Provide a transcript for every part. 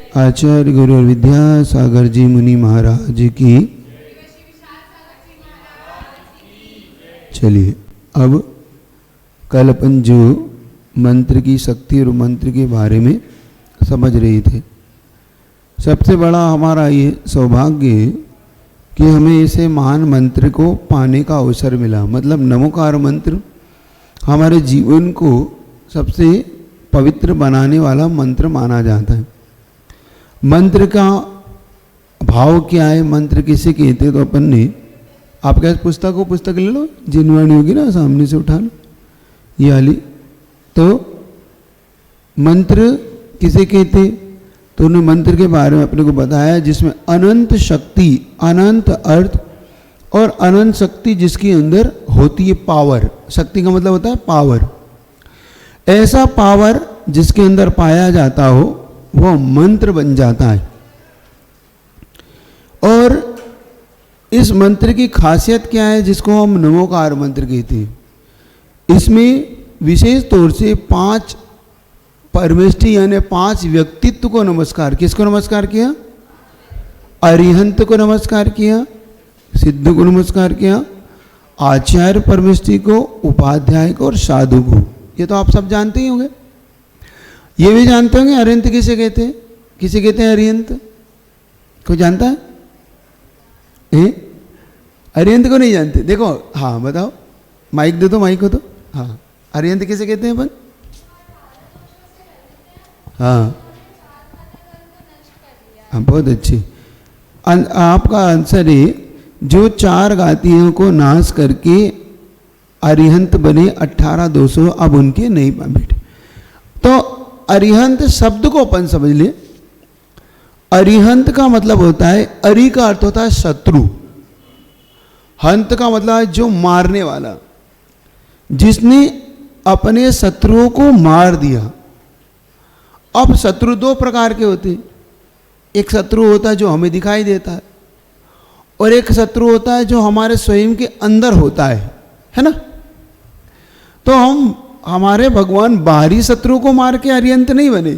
आचार्य गुरु विद्यासागर जी मुनि महाराज की। चलिए, अब कल अपन जो मंत्र की शक्ति और मंत्र के बारे में समझ रहे थे, सबसे बड़ा हमारा ये सौभाग्य है कि हमें ऐसे महान मंत्र को पाने का अवसर मिला। मतलब नमोकार मंत्र हमारे जीवन को सबसे पवित्र बनाने वाला मंत्र माना जाता है। मंत्र का भाव क्या है, मंत्र किसे कहते हैं, तो अपन ने आपके पुस्तक ले लो, जिनवाणी होगी ना सामने से उठा लो ये वाली। तो मंत्र किसे कहते, तो उन्होंने मंत्र के बारे में अपने को बताया जिसमें अनंत शक्ति, अनंत अर्थ और अनंत शक्ति जिसके अंदर होती है पावर। शक्ति का मतलब होता है पावर। ऐसा पावर जिसके अंदर पाया जाता हो वह मंत्र बन जाता है। और इस मंत्र की खासियत क्या है, जिसको हम नमोकार मंत्र कहते हैं। इसमें विशेष तौर से 5 परमेष्टि यानी 5 व्यक्तित्व को नमस्कार। किसको नमस्कार किया? अरिहंत को नमस्कार किया, सिद्ध को नमस्कार किया, आचार्य परमेष्टि को, उपाध्याय को और साधु को। ये तो आप सब जानते ही होंगे। ये भी जानते होंगे अरिहंत किसे कहते हैं? किसे कहते हैं अरिहंत? कोई जानता है? अरिहंत को नहीं जानते? देखो, हाँ बताओ, माइक दे दो, माइक को तो। हाँ, अरिहंत किसे कहते हैं अपन? हाँ, बहुत अच्छी। आपका आंसर है जो 4 घातियों को नाश करके अरिहंत बने 18,200, अब उनके नहीं बैठे। तो अरिहंत शब्द को अपन समझ ले। अरिहंत का मतलब होता है, अरि का अर्थ होता है शत्रु, हंत का मतलब है जो मारने वाला, जिसने अपने शत्रुओं को मार दिया। अब शत्रु 2 प्रकार के होते हैं। एक शत्रु होता है जो हमें दिखाई देता है, और एक शत्रु होता है जो हमारे स्वयं के अंदर होता है ना। तो हमारे भगवान बाहरी शत्रु को मार के अरिहंत नहीं बने।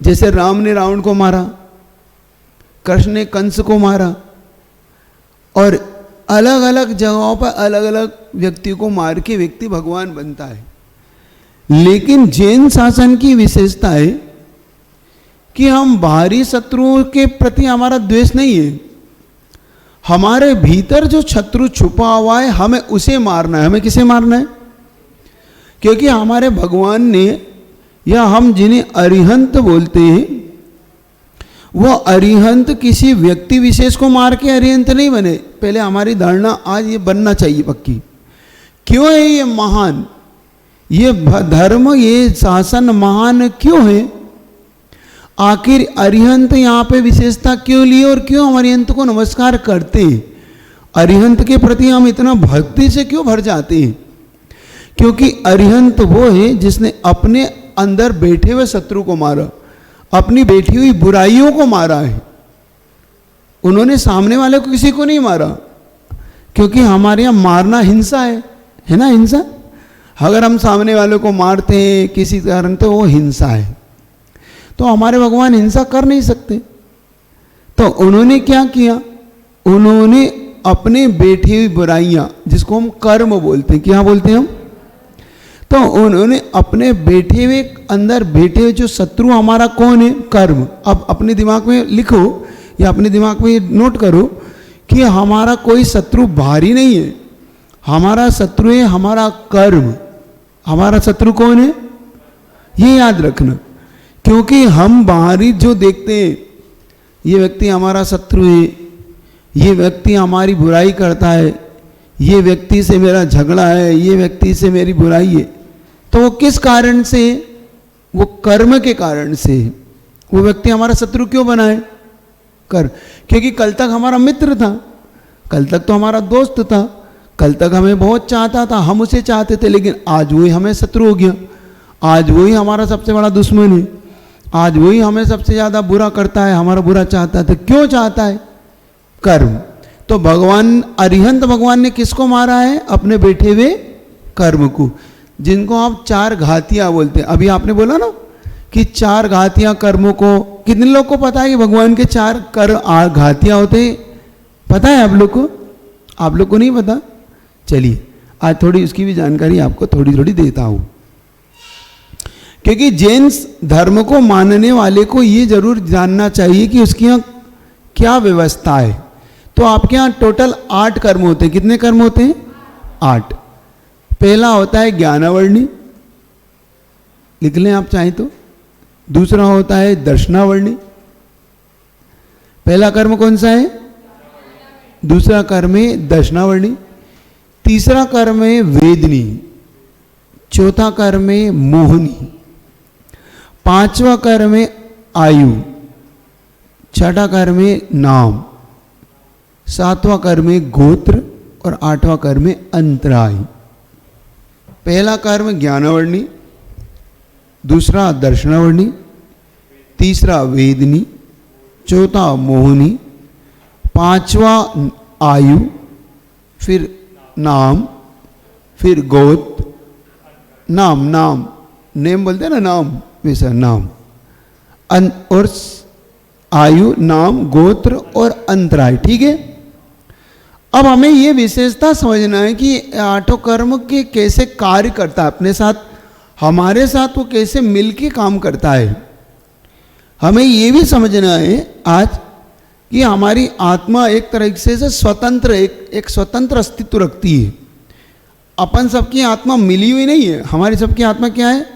जैसे राम ने रावण को मारा, कृष्ण ने कंस को मारा, और अलग अलग जगहों पर अलग अलग व्यक्ति को मार के व्यक्ति भगवान बनता है। लेकिन जैन शासन की विशेषता है कि हम बाहरी शत्रुओं के प्रति हमारा द्वेष नहीं है। हमारे भीतर जो शत्रु छुपा हुआ है हमें उसे मारना है। हमें किसे मारना है? क्योंकि हमारे भगवान ने, या हम जिन्हें अरिहंत बोलते हैं, वो अरिहंत किसी व्यक्ति विशेष को मार के अरिहंत नहीं बने। पहले हमारी धारणा आज ये बनना चाहिए पक्की। क्यों है ये महान, ये धर्म, ये शासन महान क्यों है? आखिर अरिहंत यहाँ पे विशेषता क्यों ली और क्यों हम अरिहंत को नमस्कार करते हैं? अरिहंत के प्रति हम इतना भक्ति से क्यों भर जाते हैं? क्योंकि अरिहंत वो है जिसने अपने अंदर बैठे हुए शत्रु को मारा, अपनी बैठी हुई बुराइयों को मारा है। उन्होंने सामने वाले को किसी को नहीं मारा, क्योंकि हमारे यहाँ मारना हिंसा है ना, हिंसा। अगर हम सामने वाले को मारते हैं किसी कारण तो वो हिंसा है। तो हमारे भगवान हिंसा कर नहीं सकते। तो उन्होंने क्या किया? उन्होंने अपने बैठी हुई बुराइयां, जिसको हम कर्म बोलते हैं, क्या बोलते हैं हम? तो उन्होंने अपने बैठे हुए, अंदर बैठे हुए जो शत्रु हमारा कौन है? कर्म। अब अपने दिमाग में लिखो या अपने दिमाग में नोट करो कि हमारा कोई शत्रु बाहरी नहीं है, हमारा शत्रु है हमारा कर्म। हमारा शत्रु कौन है? ये याद रखना। क्योंकि हम बाहरी जो देखते हैं, ये व्यक्ति हमारा शत्रु है, ये व्यक्ति हमारी बुराई करता है, ये व्यक्ति से मेरा झगड़ा है, ये व्यक्ति से मेरी बुराई है, तो वो किस कारण से? वो कर्म के कारण से। वो व्यक्ति हमारा शत्रु क्यों बना है? कर्म। क्योंकि कल तक हमारा मित्र था, कल तक तो हमारा दोस्त था, कल तक हमें बहुत चाहता था, हम उसे चाहते थे, लेकिन आज वही हमें शत्रु हो गया। आज वही हमारा सबसे बड़ा दुश्मन है, आज वही हमें सबसे ज़्यादा बुरा करता है, हमारा बुरा चाहता है। तो क्यों चाहता है? कर्म। तो भगवान, अरिहंत भगवान ने किसको मारा है? अपने बैठे हुए कर्म को, जिनको आप 4 घातियाँ बोलते हैं। अभी आपने बोला ना कि 4 घातियां कर्मों को, कितने लोग को पता है कि भगवान के 4 घातियां होते हैं? पता है आप लोग को? आप लोग को नहीं पता? चलिए आज थोड़ी उसकी भी जानकारी आपको थोड़ी थोड़ी देता हूं, क्योंकि जैन धर्म को मानने वाले को ये जरूर जानना चाहिए कि उसकी यहाँ क्या व्यवस्था है। तो आपके यहाँ टोटल 8 कर्म होते हैं। कितने कर्म होते हैं? 8। पहला होता है ज्ञानावर्णी, लिख लें आप चाहें तो। दूसरा होता है दर्शनावर्णी। पहला कर्म कौन सा है? दूसरा कर्म है दर्शनावर्णी। तीसरा कर्म है वेदनी। चौथा कर्म है मोहनी। 5वां कर्म है आयु। 6ठा कर्म है नाम। 7वां कर्म है गोत्र और 8वां कर्म है अंतराय। पहला कर्म ज्ञानावर्णी, दूसरा दर्शनावर्णी, तीसरा वेदनी, चौथा मोहनी, 5वां आयु, फिर नाम, फिर गोत्र, नाम नेम बोलते हैं ना, नाम वैसा नाम, और आयु, नाम, गोत्र और अंतराय। ठीक है। अब हमें ये विशेषता समझना है कि 8 कर्म के कैसे कार्य करता है अपने साथ, हमारे साथ वो कैसे मिलके काम करता है। हमें ये भी समझना है आज कि हमारी आत्मा एक तरह से स्वतंत्र, एक स्वतंत्र अस्तित्व रखती है। अपन सबकी आत्मा मिली हुई नहीं है। हमारी सबकी आत्मा क्या है?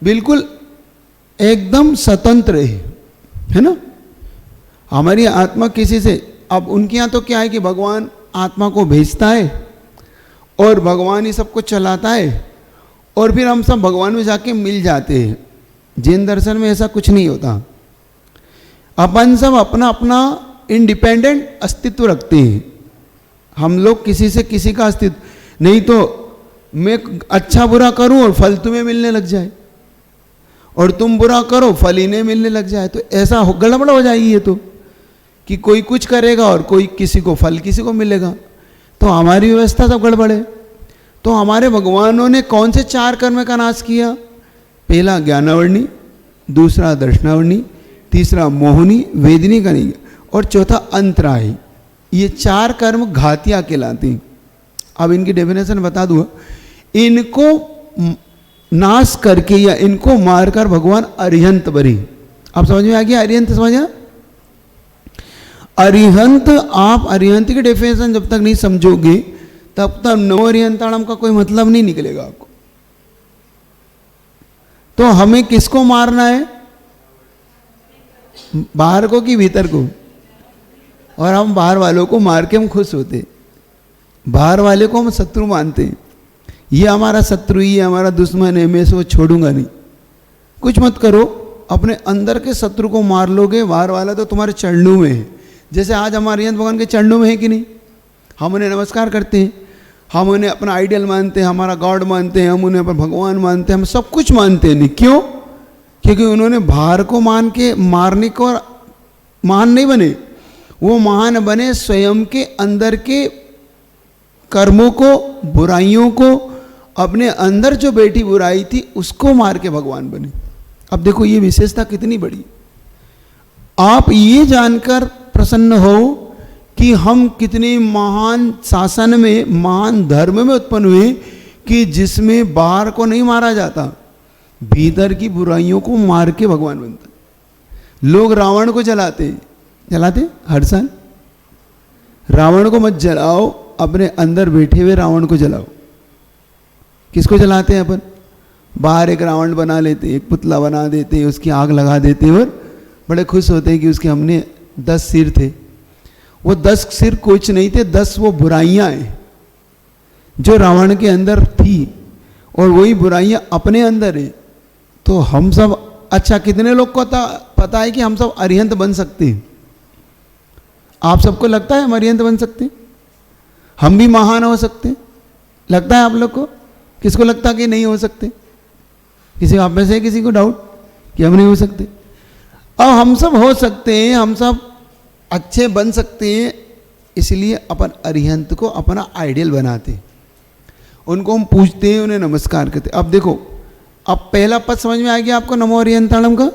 बिल्कुल एकदम स्वतंत्र है ना। हमारी आत्मा किसी से, अब उनके यहाँ तो क्या है कि भगवान आत्मा को भेजता है और भगवान ही सबको चलाता है और फिर हम सब भगवान में जाके मिल जाते हैं। जैन दर्शन में ऐसा कुछ नहीं होता। अपन सब अपना अपना इंडिपेंडेंट अस्तित्व रखते हैं। हम लोग किसी से किसी का अस्तित्व नहीं, तो मैं अच्छा बुरा करूं और फल तुम्हें मिलने लग जाए, और तुम बुरा करो फल इन्हें मिलने लग जाए, तो ऐसा गड़बड़ हो जाएगी ये तो, कि कोई कुछ करेगा और कोई किसी को फल किसी को मिलेगा। तो हमारी व्यवस्था सब गड़बड़ है। तो हमारे भगवानों ने कौन से 4 कर्म का नाश किया? पहला ज्ञानावर्णी, दूसरा दर्शनावर्णी, तीसरा मोहनी, वेदनी का नहीं, और चौथा अंतराय। ये 4 कर्म घातिया कहलाते हैं। अब इनकी डेफिनेशन बता दूँ। इनको नाश करके या इनको मारकर भगवान अरिहंत बने। आप समझ में आ गया? अरिहंत समझा? अरिहंत, आप अरिहंत की डेफिनेशन जब तक नहीं समझोगे तब तक नव अरिहंताणम का कोई मतलब नहीं निकलेगा आपको। तो हमें किसको मारना है? बाहर को कि भीतर को? और हम बाहर वालों को मार के हम खुश होते। बाहर वाले को हम शत्रु मानते हैं। ये हमारा शत्रु, ये हमारा दुश्मन है, मैं इसको छोड़ूंगा नहीं। कुछ मत करो, अपने अंदर के शत्रु को मार लोगे, बाहर वाला तो तुम्हारे चरणों में है। जैसे आज हमारे अरिहंत भगवान के चरणों में है कि नहीं? हम उन्हें नमस्कार करते हैं, हम उन्हें अपना आइडियल मानते हैं, हमारा गॉड मानते हैं, हम उन्हें अपना भगवान मानते हैं, हम सब कुछ मानते हैं। नहीं, क्यों? क्योंकि उन्होंने बाहर को मान के मारने को महान नहीं बने, वो महान बने स्वयं के अंदर के कर्मों को, बुराइयों को, अपने अंदर जो बैठी बुराई थी उसको मार के भगवान बने। अब देखो ये विशेषता कितनी बड़ी। आप ये जानकर प्रसन्न हो कि हम कितने महान शासन में, महान धर्म में उत्पन्न हुए कि जिसमें बाहर को नहीं मारा जाता, भीतर की बुराइयों को मार के भगवान बनता। लोग रावण को जलाते हर साल। रावण को मत जलाओ, अपने अंदर बैठे हुए रावण को जलाओ। किसको जलाते हैं अपन? बाहर एक रावण बना लेते, एक पुतला बना देते, उसकी आग लगा देते और बड़े खुश होते हैं कि उसके हमने 10 सिर थे। वो 10 सिर कुछ नहीं थे, 10 वो बुराइयां हैं जो रावण के अंदर थी, और वही बुराइयां अपने अंदर है। तो हम सब, अच्छा कितने लोग को पता है कि हम सब अरिहंत बन सकते हैं? आप सबको लगता है हम अरिहंत बन सकते हैं? हम भी महान हो सकते हैं? लगता है आप लोग को? किसको लगता कि नहीं हो सकते? किसी आप में से किसी को डाउट कि हम नहीं हो सकते? अब हम सब हो सकते हैं, हम सब अच्छे बन सकते हैं, इसलिए अपन अरिहंत को अपना आइडियल बनाते हैं, उनको हम पूजते हैं, उन्हें नमस्कार करते हैं। अब देखो अब पहला पद समझ में आ गया आपको नमो अरिहंताणम का?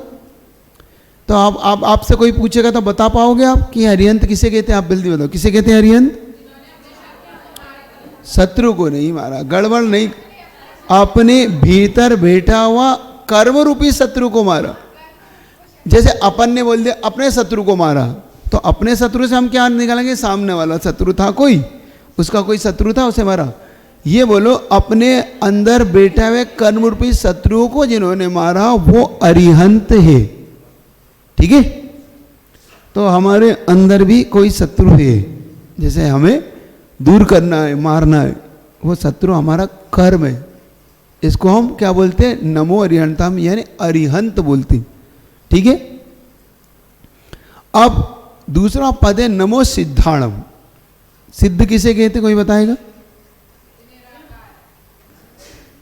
तो आप आपसे कोई पूछेगा तो बता पाओगे आप कि अरिहंत किसे कहते हैं? आप जल्दी बताओ, किसे कहते हैं अरिहंत? शत्रु को नहीं मारा, गड़बड़ नहीं, अपने भीतर बैठा हुआ कर्म रूपी शत्रु को मारा। जैसे अपन ने बोल दिया अपने शत्रु को मारा, तो अपने शत्रु से हम क्या निकालेंगे? सामने वाला शत्रु था कोई, उसका कोई शत्रु था, उसे मारा। ये बोलो अपने अंदर बैठे हुए कर्म रूपी शत्रुओं को जिन्होंने मारा वो अरिहंत है। ठीक है, तो हमारे अंदर भी कोई शत्रु है, जैसे हमें दूर करना है, मारना है, वो शत्रु हमारा कर्म है। इसको हम क्या बोलते हैं? नमो अरिहंताम, यानी अरिहंत बोलते हैं। ठीक है, अब दूसरा पद है नमो सिद्धाणम। सिद्ध किसे कहते, कोई बताएगा?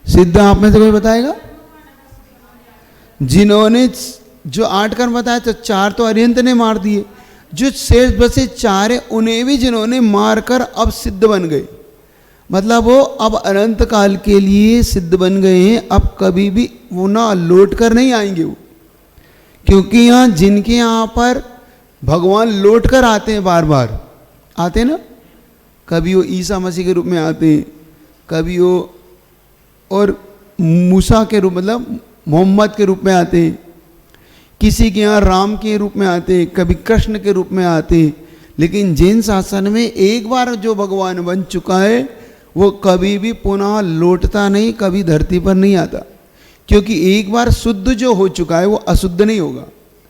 सिद्ध आप में से कोई बताएगा? जिन्होंने जो 8 कर्म बताए तो 4 तो अरिहंत ने मार दिए, जो शेष बचे 4 है उन्हें भी जिन्होंने मारकर अब सिद्ध बन गए। मतलब वो अब अनंत काल के लिए सिद्ध बन गए हैं, अब कभी भी वो ना लौट कर नहीं आएंगे वो, क्योंकि यहाँ जिनके यहाँ पर भगवान लौट कर आते हैं, बार बार आते हैं ना, कभी वो ईसा मसीह के रूप में आते हैं, कभी वो और मूसा के रूप मतलब मोहम्मद के रूप में आते हैं, किसी के यहाँ राम के रूप में आते हैं, कभी कृष्ण के रूप में आते हैं। लेकिन जैन शासन में एक बार जो भगवान बन चुका है वो कभी भी पुनः लौटता नहीं, कभी धरती पर नहीं आता, क्योंकि एक बार शुद्ध जो हो चुका है वो अशुद्ध नहीं होगा,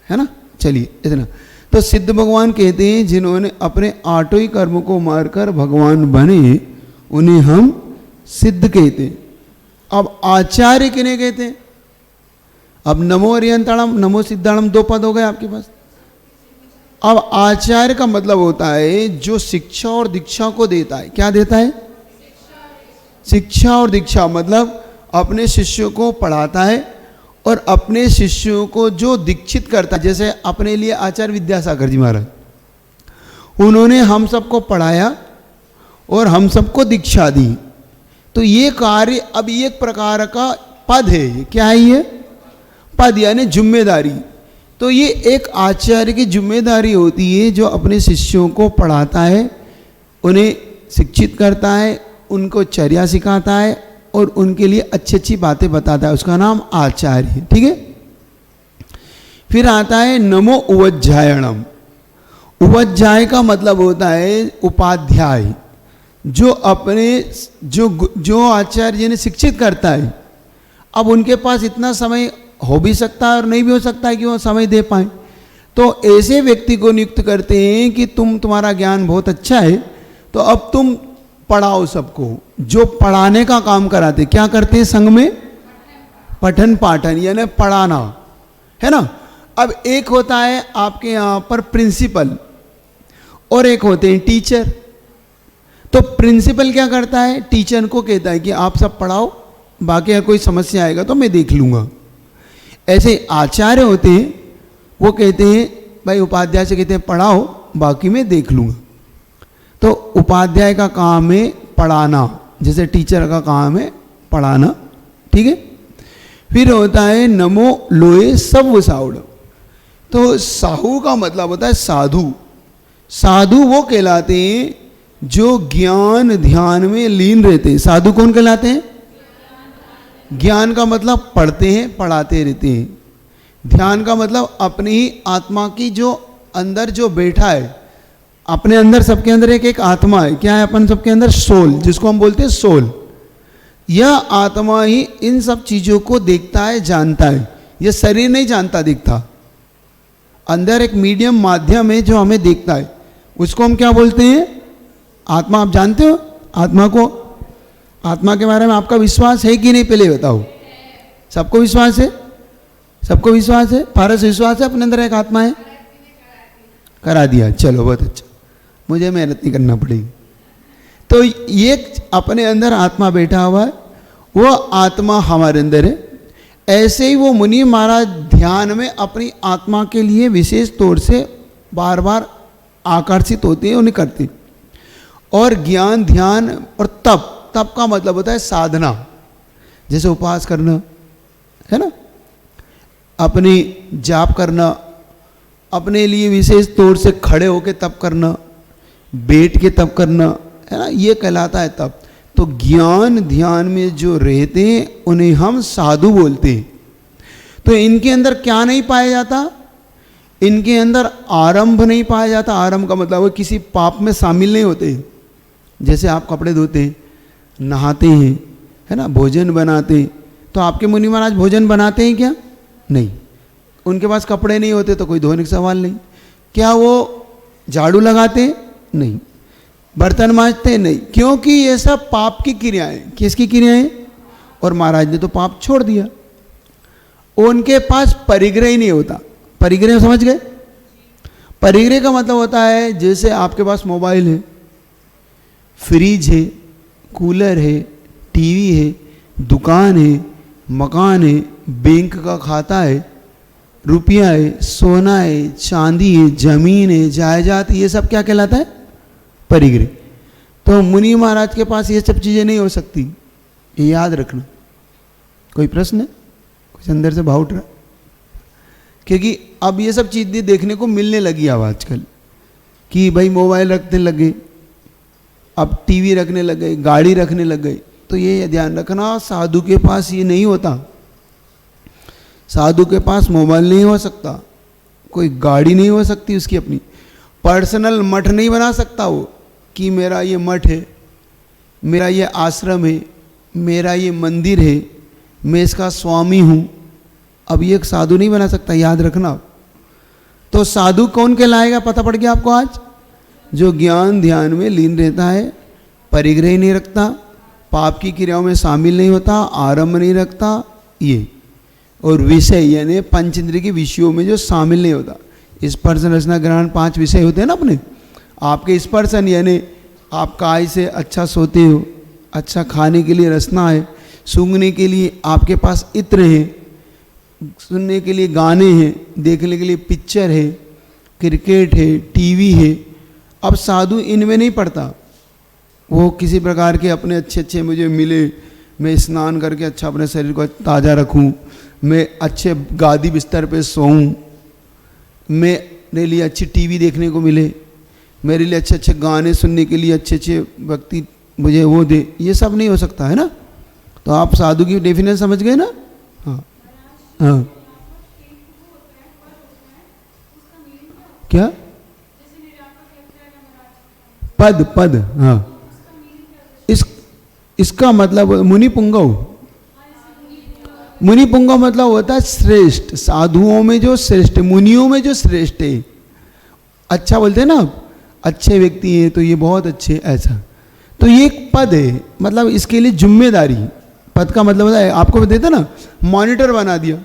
है ना। चलिए इतना तो सिद्ध भगवान कहते हैं जिन्होंने अपने 8 ही कर्म को मारकर भगवान बने उन्हें हम सिद्ध कहते हैं। अब आचार्य किन्हें कहते हैं? अब नमो अरिहंताणम नमो सिद्धाणम 2 पद हो गए आपके पास। अब आचार्य का मतलब होता है जो शिक्षा और दीक्षा को देता है। क्या देता है? शिक्षा और दीक्षा, मतलब अपने शिष्यों को पढ़ाता है और अपने शिष्यों को जो दीक्षित करता है। जैसे अपने लिए आचार्य विद्यासागर जी महाराज, उन्होंने हम सबको पढ़ाया और हम सबको दीक्षा दी, तो ये कार्य अब एक प्रकार का पद है। क्या है ये? पद, यानी जिम्मेदारी। तो ये एक आचार्य की जिम्मेदारी होती है जो अपने शिष्यों को पढ़ाता है, उन्हें शिक्षित करता है, उनको चर्या सिखाता है और उनके लिए अच्छी अच्छी बातें बताता है। उसका नाम आचार्य है। ठीक है, फिर आता है नमो उवज्जायणम। उवज्जाय का मतलब होता है उपाध्याय, जो अपने जो आचार्य ने शिक्षित करता है। अब उनके पास इतना समय हो भी सकता है और नहीं भी हो सकता है कि वो समय दे पाए, तो ऐसे व्यक्ति को नियुक्त करते हैं कि तुम्हारा ज्ञान बहुत अच्छा है, तो अब तुम पढ़ाओ सबको। जो पढ़ाने का काम कराते, क्या करते हैं संघ में? पठन पाठन, यानी पढ़ाना, है ना। अब एक होता है आपके यहाँ पर प्रिंसिपल और एक होते हैं टीचर। तो प्रिंसिपल क्या करता है? टीचर को कहता है कि आप सब पढ़ाओ, बाकी अगर कोई समस्या आएगा तो मैं देख लूँगा। ऐसे आचार्य होते हैं, वो कहते हैं भाई उपाध्याय से कहते हैं पढ़ाओ, बाकी मैं देख लूँगा। तो उपाध्याय का काम है पढ़ाना, जैसे टीचर का काम है पढ़ाना। ठीक है, फिर होता है नमो लोए सब साउड। तो साहू का मतलब होता है साधु। साधु वो कहलाते हैं जो ज्ञान ध्यान में लीन रहते हैं। साधु कौन कहलाते हैं? ज्ञान का मतलब पढ़ते हैं, पढ़ाते रहते हैं। ध्यान का मतलब अपनी ही आत्मा की जो अंदर जो बैठा है, अपने अंदर सबके अंदर एक आत्मा है। क्या है अपन सबके अंदर? सोल, जिसको हम बोलते हैं सोल। यह आत्मा ही इन सब चीज़ों को देखता है, जानता है। यह शरीर नहीं जानता दिखता, अंदर एक मीडियम माध्यम है जो हमें देखता है, उसको हम क्या बोलते हैं? आत्मा। आप जानते हो आत्मा को? आत्मा के बारे में आपका विश्वास है कि नहीं, पहले बताओ। सबको विश्वास है? सबको विश्वास है? पारस विश्वास है अपने अंदर एक आत्मा है? करा दिया, चलो बहुत अच्छा, मुझे मेहनत नहीं करना पड़ेगी। तो ये अपने अंदर आत्मा बैठा हुआ है, वो आत्मा हमारे अंदर है। ऐसे ही वो मुनि महाराज ध्यान में अपनी आत्मा के लिए विशेष तौर से बार बार आकर्षित होते हैं, उन्हें करते हैं। और ज्ञान ध्यान और तप, तप का मतलब होता है साधना, जैसे उपवास करना, है ना। अपनी जाप करना, अपने लिए विशेष तौर से खड़े होके तप करना, बैठ के तप करना, है ना, ये कहलाता है तप। तो ज्ञान ध्यान में जो रहते हैं उन्हें हम साधु बोलते हैं। तो इनके अंदर क्या नहीं पाया जाता? इनके अंदर आरंभ नहीं पाया जाता। आरंभ का मतलब है किसी पाप में शामिल नहीं होते। जैसे आप कपड़े धोते हैं, नहाते हैं, है ना, भोजन बनाते हैं, तो आपके मुनि महाराज भोजन बनाते हैं क्या? नहीं। उनके पास कपड़े नहीं होते तो कोई धोने का सवाल नहीं। क्या वो झाड़ू लगाते? नहीं। बर्तन मांजते? नहीं, क्योंकि ये सब पाप की क्रियाएं। किसकी क्रियाएं? और महाराज ने तो पाप छोड़ दिया। उनके पास परिग्रह ही नहीं होता। परिग्रह समझ गए? परिग्रह का मतलब होता है जैसे आपके पास मोबाइल है, फ्रिज है, कूलर है, टीवी है, दुकान है, मकान है, बैंक का खाता है, रुपया है, सोना है, चांदी है, जमीन है, जायदाद, ये सब क्या कहलाता है? परिग्रह। तो मुनि महाराज के पास ये सब चीज़ें नहीं हो सकती, ये याद रखना। कोई प्रश्न है? कुछ अंदर से भाव उठ रहा? क्योंकि अब ये सब चीज़ें देखने को मिलने लगी अब आजकल, कि भाई मोबाइल रखने लगे, अब टीवी रखने लग गए, गाड़ी रखने लग गए। तो ये ध्यान रखना, साधु के पास ये नहीं होता। साधु के पास मोबाइल नहीं हो सकता, कोई गाड़ी नहीं हो सकती उसकी अपनी, पर्सनल मठ नहीं बना सकता वो कि मेरा ये मठ है, मेरा ये आश्रम है, मेरा ये मंदिर है, मैं इसका स्वामी हूँ। अब ये एक साधु नहीं बना सकता, याद रखना। तो साधु कौन कहलाएगा? पता पड़ गया आपको आज? जो ज्ञान ध्यान में लीन रहता है, परिग्रह नहीं रखता, पाप की क्रियाओं में शामिल नहीं होता, आरंभ नहीं रखता, ये, और विषय यानी पंच इंद्रिय के विषयों में जो शामिल नहीं होता। स्पर्श रसना ग्रहण 5 विषय होते हैं ना अपने। आपके स्पर्शन यानी आप काय से अच्छा सोते हो, अच्छा खाने के लिए रसना है, सूंघने के लिए आपके पास इत्र है, सुनने के लिए गाने हैं, देखने के लिए पिक्चर है, क्रिकेट है, टीवी है। अब साधु इनमें नहीं पड़ता। वो किसी प्रकार के अपने अच्छे अच्छे मुझे मिले, मैं स्नान करके अच्छा अपने शरीर को ताज़ा रखूं, मैं अच्छे गादी बिस्तर पे सोऊं, मेरे लिए अच्छी टीवी देखने को मिले, मेरे लिए अच्छे अच्छे गाने सुनने के लिए अच्छे अच्छे व्यक्ति मुझे वो दे, ये सब नहीं हो सकता है ना। तो आप साधु की डेफिनेशन समझ गए ना? हाँ हाँ। क्या? पद? पद, हाँ। इसका मतलब मुनि पुंगव। मुनि पुंगव मतलब होता है श्रेष्ठ, साधुओं में जो श्रेष्ठ, मुनियों में जो श्रेष्ठ है। अच्छा बोलते हैं ना, अच्छे व्यक्ति हैं तो ये बहुत अच्छे, ऐसा। तो ये एक पद है, मतलब इसके लिए जिम्मेदारी। पद का मतलब होता है, आपको देता ना, मॉनिटर बना दिया।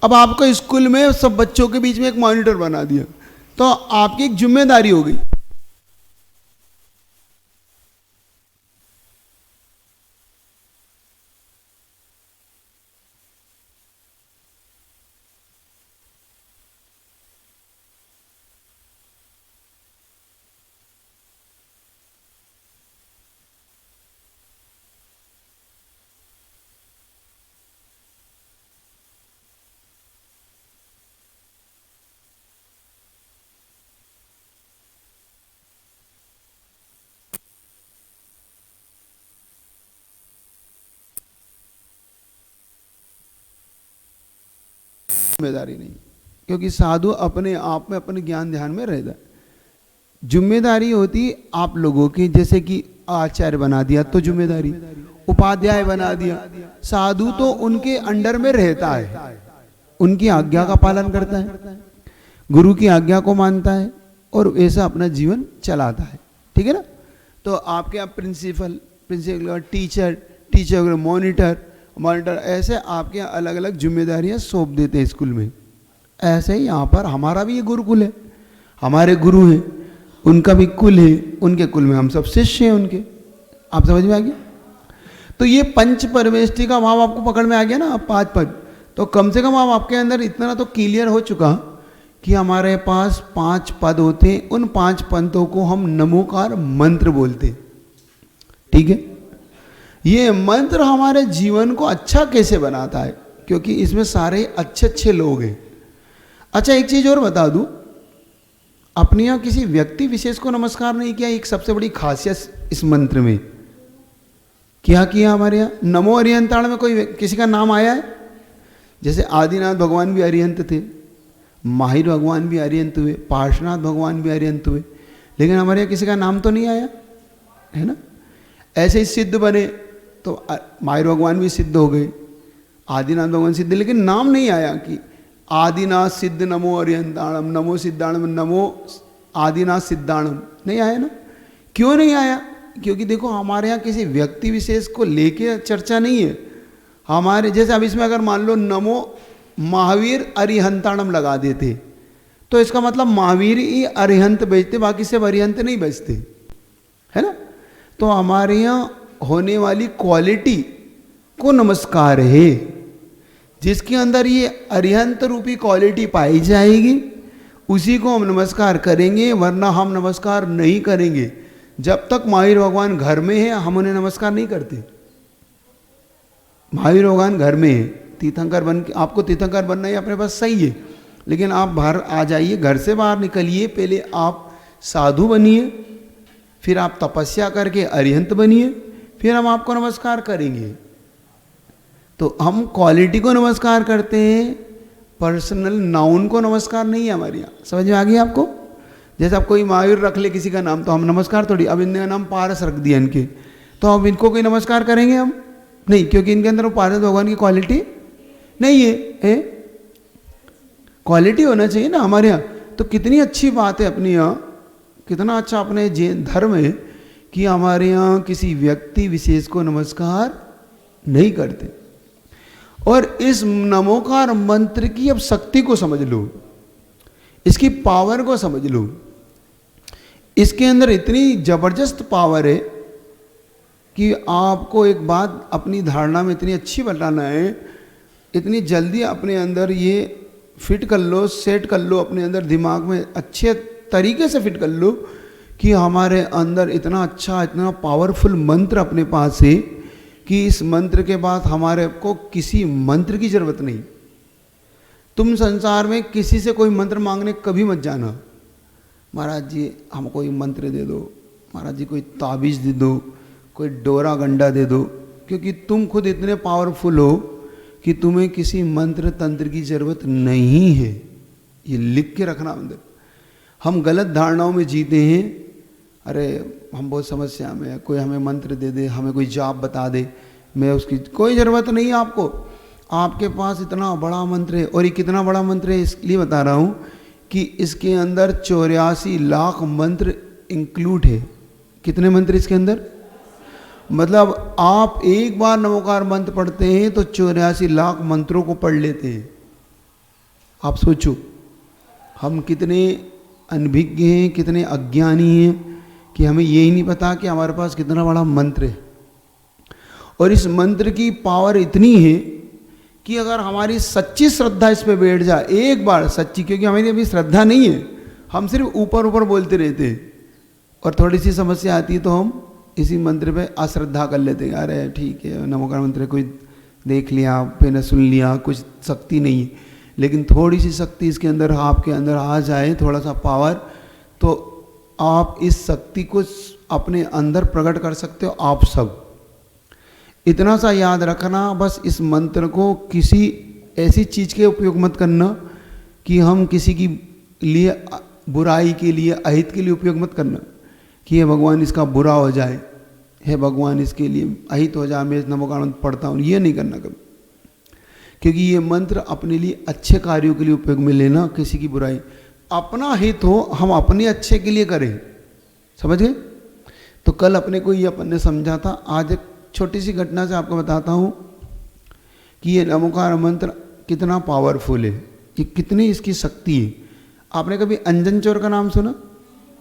अब आपको स्कूल में सब बच्चों के बीच में एक मॉनिटर बना दिया, तो आपकी एक जिम्मेदारी हो गई। जिम्मेदारी नहीं, क्योंकि साधु अपने आप में अपने ज्ञान ध्यान में रहता है। जिम्मेदारी होती आप लोगों की, जैसे कि आचार्य बना दिया तो जिम्मेदारी, उपाध्याय बना दिया। साधु तो उनके अंडर में रहता है, उनकी आज्ञा का पालन करता है, गुरु की आज्ञा को मानता है और ऐसा अपना जीवन चलाता है। ठीक है ना। तो आपके यहाँ प्रिंसिपल, टीचर, टीचर मॉनिटर, ऐसे आपके यहाँ अलग अलग जिम्मेदारियां सौंप देते हैं स्कूल में। ऐसे ही यहाँ पर हमारा भी ये गुरुकुल है, हमारे गुरु हैं, उनका भी कुल है, उनके कुल में हम सब शिष्य हैं उनके। आप समझ में आ गया? तो ये पंच परमेष्टि का भाव आपको पकड़ में आ गया ना, 5 पद। तो कम से कम आप आपके अंदर इतना तो क्लियर हो चुका कि हमारे पास 5 पद होते हैं, उन 5 पदों को हम नमोकार मंत्र बोलते। ठीक है। ये मंत्र हमारे जीवन को अच्छा कैसे बनाता है, क्योंकि इसमें सारे अच्छे अच्छे लोग हैं। अच्छा, एक चीज़ और बता दूं, अपने यहाँ किसी व्यक्ति विशेष को नमस्कार नहीं किया। एक सबसे बड़ी खासियत इस मंत्र में क्या किया हमारे यहाँ, नमो अरिहंताण में कोई किसी का नाम आया है? जैसे आदिनाथ भगवान भी अरिहंत थे, माहिर भगवान भी अरिहंत हुए, पार्श्वनाथ भगवान भी अरिहंत हुए, लेकिन हमारे यहाँ किसी का नाम तो नहीं आया है ना। ऐसे ही सिद्ध बने तो माहिर भगवान भी सिद्ध हो गए, आदिनाथ भगवान सिद्ध, लेकिन नाम नहीं आया कि आदिनाथ सिद्ध नमो अरिहंताणम, नमो सिद्धाणम, नमो आदिनाथ सिद्धाणम, नहीं आया ना। क्यों नहीं आया? क्योंकि देखो हमारे यहाँ किसी व्यक्ति विशेष को लेके चर्चा नहीं है। हमारे जैसे अब इसमें अगर मान लो नमो महावीर अरिहंताणम लगा देते तो इसका मतलब महावीर ही अरिहंत बेचते, बाकी सब अरिहंत नहीं बेचते, है ना। तो हमारे यहाँ होने वाली क्वालिटी को नमस्कार है, जिसके अंदर ये अरिहंत रूपी क्वालिटी पाई जाएगी उसी को हम नमस्कार करेंगे, वरना हम नमस्कार नहीं करेंगे। जब तक महावीर भगवान घर में है हम उन्हें नमस्कार नहीं करते। महावीर भगवान घर में है, तीर्थंकर बन के, आपको तीर्थंकर बनना ही अपने पास सही है, लेकिन आप बाहर आ जाइए, घर से बाहर निकलिए, पहले आप साधु बनिए, फिर आप तपस्या करके अरिहंत बनिए, फिर हम आपको नमस्कार करेंगे। तो हम क्वालिटी को नमस्कार करते हैं, पर्सनल नाउन को नमस्कार नहीं है हमारे यहाँ। समझ में आ गई आपको? जैसे आप कोई महावीर रख ले किसी का नाम तो हम नमस्कार थोड़ी, अब इनका नाम पारस रख दिया इनके, तो अब इनको कोई नमस्कार करेंगे हम नहीं, क्योंकि इनके अंदर वो पारस भगवान की क्वालिटी नहीं है। क्वालिटी होना चाहिए ना हमारे यहाँ। तो कितनी अच्छी बात है अपने यहाँ, कितना अच्छा अपने जैन धर्म है कि हमारे यहाँ किसी व्यक्ति विशेष को नमस्कार नहीं करते। और इस नमोकार मंत्र की अब शक्ति को समझ लो, इसकी पावर को समझ लो। इसके अंदर इतनी जबरदस्त पावर है कि आपको एक बात अपनी धारणा में इतनी अच्छी बताना है, इतनी जल्दी अपने अंदर ये फिट कर लो, सेट कर लो, अपने अंदर दिमाग में अच्छे तरीके से फिट कर लो कि हमारे अंदर इतना अच्छा, इतना पावरफुल मंत्र अपने पास है कि इस मंत्र के बाद हमारे को किसी मंत्र की जरूरत नहीं। तुम संसार में किसी से कोई मंत्र मांगने कभी मत जाना, महाराज जी हमको कोई मंत्र दे दो, महाराज जी कोई ताबीज़ दे दो, कोई डोरा गंडा दे दो, क्योंकि तुम खुद इतने पावरफुल हो कि तुम्हें किसी मंत्र तंत्र की जरूरत नहीं है। ये लिख के रखना अंदर। हम गलत धारणाओं में जीते हैं, अरे हम बहुत समस्या में है, कोई हमें मंत्र दे दे, हमें कोई जाप बता दे, मैं उसकी कोई ज़रूरत नहीं है आपको। आपके पास इतना बड़ा मंत्र है, और ये कितना बड़ा मंत्र है इसलिए बता रहा हूँ कि इसके अंदर 84 लाख मंत्र इंक्लूड है। कितने मंत्र इसके अंदर? मतलब आप एक बार नमोकार मंत्र पढ़ते हैं तो 84 लाख मंत्रों को पढ़ लेते हैं। आप सोचो हम कितने अनभिज्ञ हैं, कितने अज्ञानी हैं कि हमें यही नहीं पता कि हमारे पास कितना बड़ा मंत्र है। और इस मंत्र की पावर इतनी है कि अगर हमारी सच्ची श्रद्धा इस पे बैठ जाए, एक बार सच्ची, क्योंकि हमारी अभी श्रद्धा नहीं है, हम सिर्फ ऊपर ऊपर बोलते रहते हैं, और थोड़ी सी समस्या आती है तो हम इसी मंत्र पे अश्रद्धा कर लेते हैं, अरे ठीक है नमोकार मंत्र कोई देख लिया, मैंने सुन लिया, कुछ शक्ति नहीं है। लेकिन थोड़ी सी शक्ति इसके अंदर आपके अंदर आ जाए, थोड़ा सा पावर, तो आप इस शक्ति को अपने अंदर प्रकट कर सकते हो आप सब। इतना सा याद रखना, बस इस मंत्र को किसी ऐसी चीज़ के उपयोग मत करना कि हम किसी की लिए बुराई के लिए, अहित के लिए उपयोग मत करना कि हे भगवान इसका बुरा हो जाए, हे भगवान इसके लिए अहित हो जाए, मैं इस नमोकार मंत्र पढ़ता हूँ, ये नहीं करना कभी। क्योंकि ये मंत्र अपने लिए अच्छे कार्यों के लिए उपयोग में लेना, किसी की बुराई, अपना हित हो हम अपने अच्छे के लिए करें। समझ गए? तो कल अपने को ये अपन ने समझा था, आज एक छोटी सी घटना से आपको बताता हूँ कि ये नमोकार मंत्र कितना पावरफुल है, कि कितनी इसकी शक्ति है। आपने कभी अंजन चोर का नाम सुना?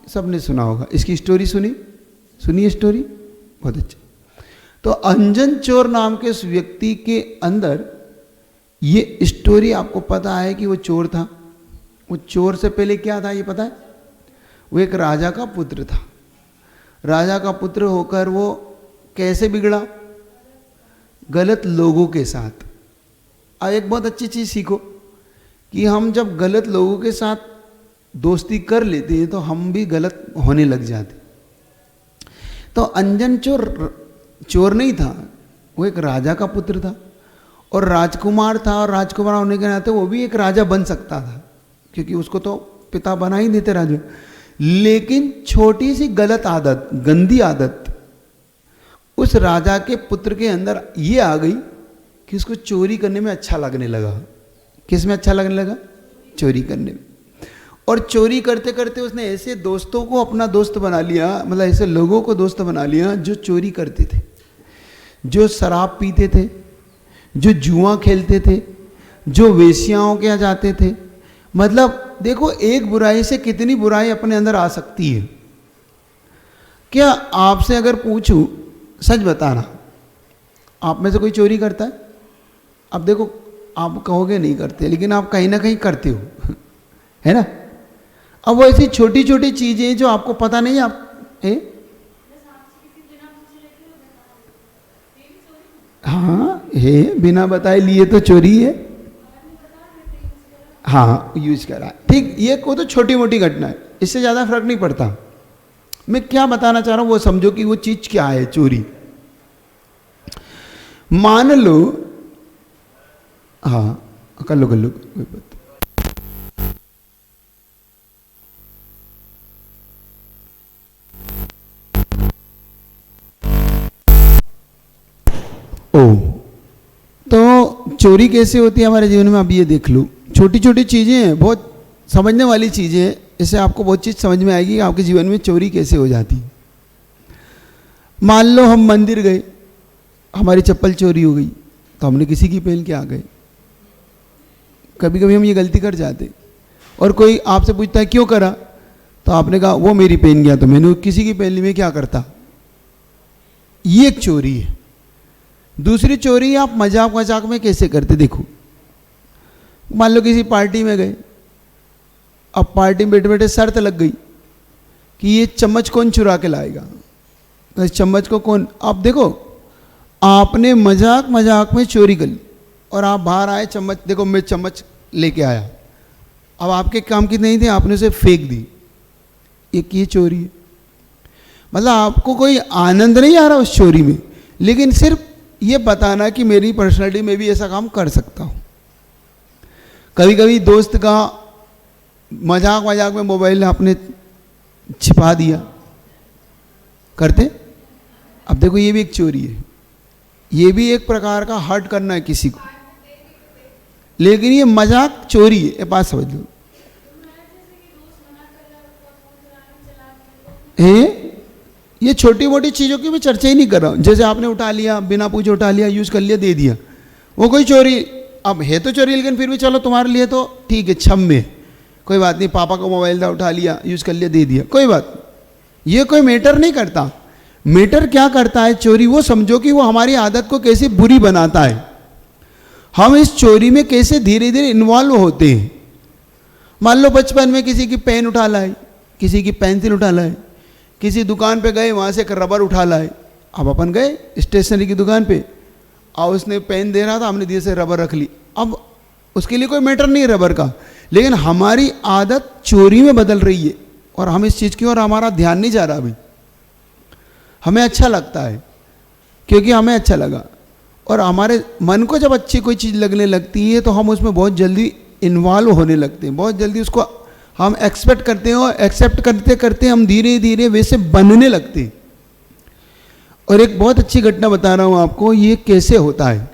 सबने सुना होगा। इसकी स्टोरी सुनिए स्टोरी, बहुत अच्छा। तो अंजन चोर नाम के उस व्यक्ति के अंदर ये स्टोरी आपको पता है कि वो चोर था। वो चोर से पहले क्या था ये पता है? वो एक राजा का पुत्र था। राजा का पुत्र होकर वो कैसे बिगड़ा? गलत लोगों के साथ। अब एक बहुत अच्छी चीज़ सीखो कि हम जब गलत लोगों के साथ दोस्ती कर लेते हैं तो हम भी गलत होने लग जाते। तो अंजन चोर नहीं था, वो एक राजा का पुत्र था और राजकुमार था, और राजकुमार होने के नाते वो भी एक राजा बन सकता था क्योंकि उसको तो पिता बना ही देते राजा। लेकिन छोटी सी गलत आदत, गंदी आदत उस राजा के पुत्र के अंदर ये आ गई कि उसको चोरी करने में अच्छा लगने लगा। किस में अच्छा लगने लगा? चोरी करने में। और चोरी करते करते उसने ऐसे दोस्तों को अपना दोस्त बना लिया, मतलब ऐसे लोगों को दोस्त बना लिया जो चोरी करते थे, जो शराब पीते थे, जो जुआ खेलते थे, जो वेश्याओं के यहाँ जाते थे। मतलब देखो एक बुराई से कितनी बुराई अपने अंदर आ सकती है। क्या आपसे अगर पूछूं, सच बताना, आप में से कोई चोरी करता है? अब देखो आप कहोगे नहीं करते, लेकिन आप कहीं ना कहीं करते हो है ना। अब वो ऐसी छोटी छोटी चीजें जो आपको पता नहीं आप हाँ है, बिना बताए लिए तो चोरी है। हाँ यूज करा, ठीक, ये को तो छोटी मोटी घटना है, इससे ज़्यादा फर्क नहीं पड़ता। मैं क्या बताना चाह रहा हूँ वो समझो कि वो चीज़ क्या है चोरी। मान लो, हाँ कर लो कोई बात। ओ, तो चोरी कैसे होती है हमारे जीवन में, अब ये देख लो। छोटी छोटी चीज़ें हैं, बहुत समझने वाली चीज़ें हैं, इससे आपको बहुत चीज़ समझ में आएगी कि आपके जीवन में चोरी कैसे हो जाती है। मान लो हम मंदिर गए, हमारी चप्पल चोरी हो गई, तो हमने किसी की पहन के आ गए। कभी कभी हम ये गलती कर जाते, और कोई आपसे पूछता है क्यों करा, तो आपने कहा वो मेरी पहन गया तो मैंने किसी की पहन ली, में क्या करता। ये एक चोरी है। दूसरी चोरी आप मजाक मजाक में कैसे करते, देखो मान लो किसी पार्टी में गए, अब पार्टी में बैठे बैठे शर्त लग गई कि ये चम्मच कौन चुरा के लाएगा, तो इस चम्मच को कौन, अब देखो आपने मजाक मजाक में चोरी कर ली और आप बाहर आए, चम्मच देखो मैं चम्मच लेके आया, अब आपके काम की नहीं थी, आपने उसे फेंक दी, एक ये चोरी है। मतलब आपको कोई आनंद नहीं आ रहा उस चोरी में, लेकिन सिर्फ ये बताना कि मेरी पर्सनैलिटी में भी ऐसा काम कर सकता हूँ। कभी कभी दोस्त का मजाक मजाक में मोबाइल आपने छिपा दिया, करते। अब देखो ये भी एक चोरी है, ये भी एक प्रकार का हर्ट करना है किसी को, लेकिन ये मजाक चोरी है, ये बात समझ लो। ये छोटी मोटी चीज़ों की मैं चर्चा ही नहीं कर रहा हूँ। जैसे आपने उठा लिया, बिना पूछे उठा लिया, यूज़ कर लिया, दे दिया, वो कोई चोरी, अब है तो चोरी, लेकिन फिर भी चलो तुम्हारे लिए तो ठीक है, क्षम्य, कोई बात नहीं। पापा का मोबाइल था, उठा लिया, यूज़ कर लिया, दे दिया, कोई बात, ये कोई मैटर नहीं करता। मैटर क्या करता है चोरी, वो समझो कि वो हमारी आदत को कैसे बुरी बनाता है, हम इस चोरी में कैसे धीरे धीरे इन्वॉल्व होते हैं। मान लो बचपन में किसी की पेन उठा लाए, किसी की पेंसिल उठा लाए, किसी दुकान पे गए, वहाँ से एक रबर उठा लाए। अब अपन गए स्टेशनरी की दुकान पे, और उसने पेन दे रहा था, हमने दिए से रबर रख ली। अब उसके लिए कोई मैटर नहीं है रबर का, लेकिन हमारी आदत चोरी में बदल रही है और हम इस चीज़ की ओर हमारा ध्यान नहीं जा रहा। अभी हमें अच्छा लगता है क्योंकि हमें अच्छा लगा, और हमारे मन को जब अच्छी कोई चीज़ लगने लगती है तो हम उसमें बहुत जल्दी इन्वॉल्व होने लगते हैं, बहुत जल्दी उसको हम एक्सपेक्ट करते हैं, और एक्सेप्ट करते करते हम धीरे धीरे वैसे बनने लगते हैं। और एक बहुत अच्छी घटना बता रहा हूँ आपको, ये कैसे होता है।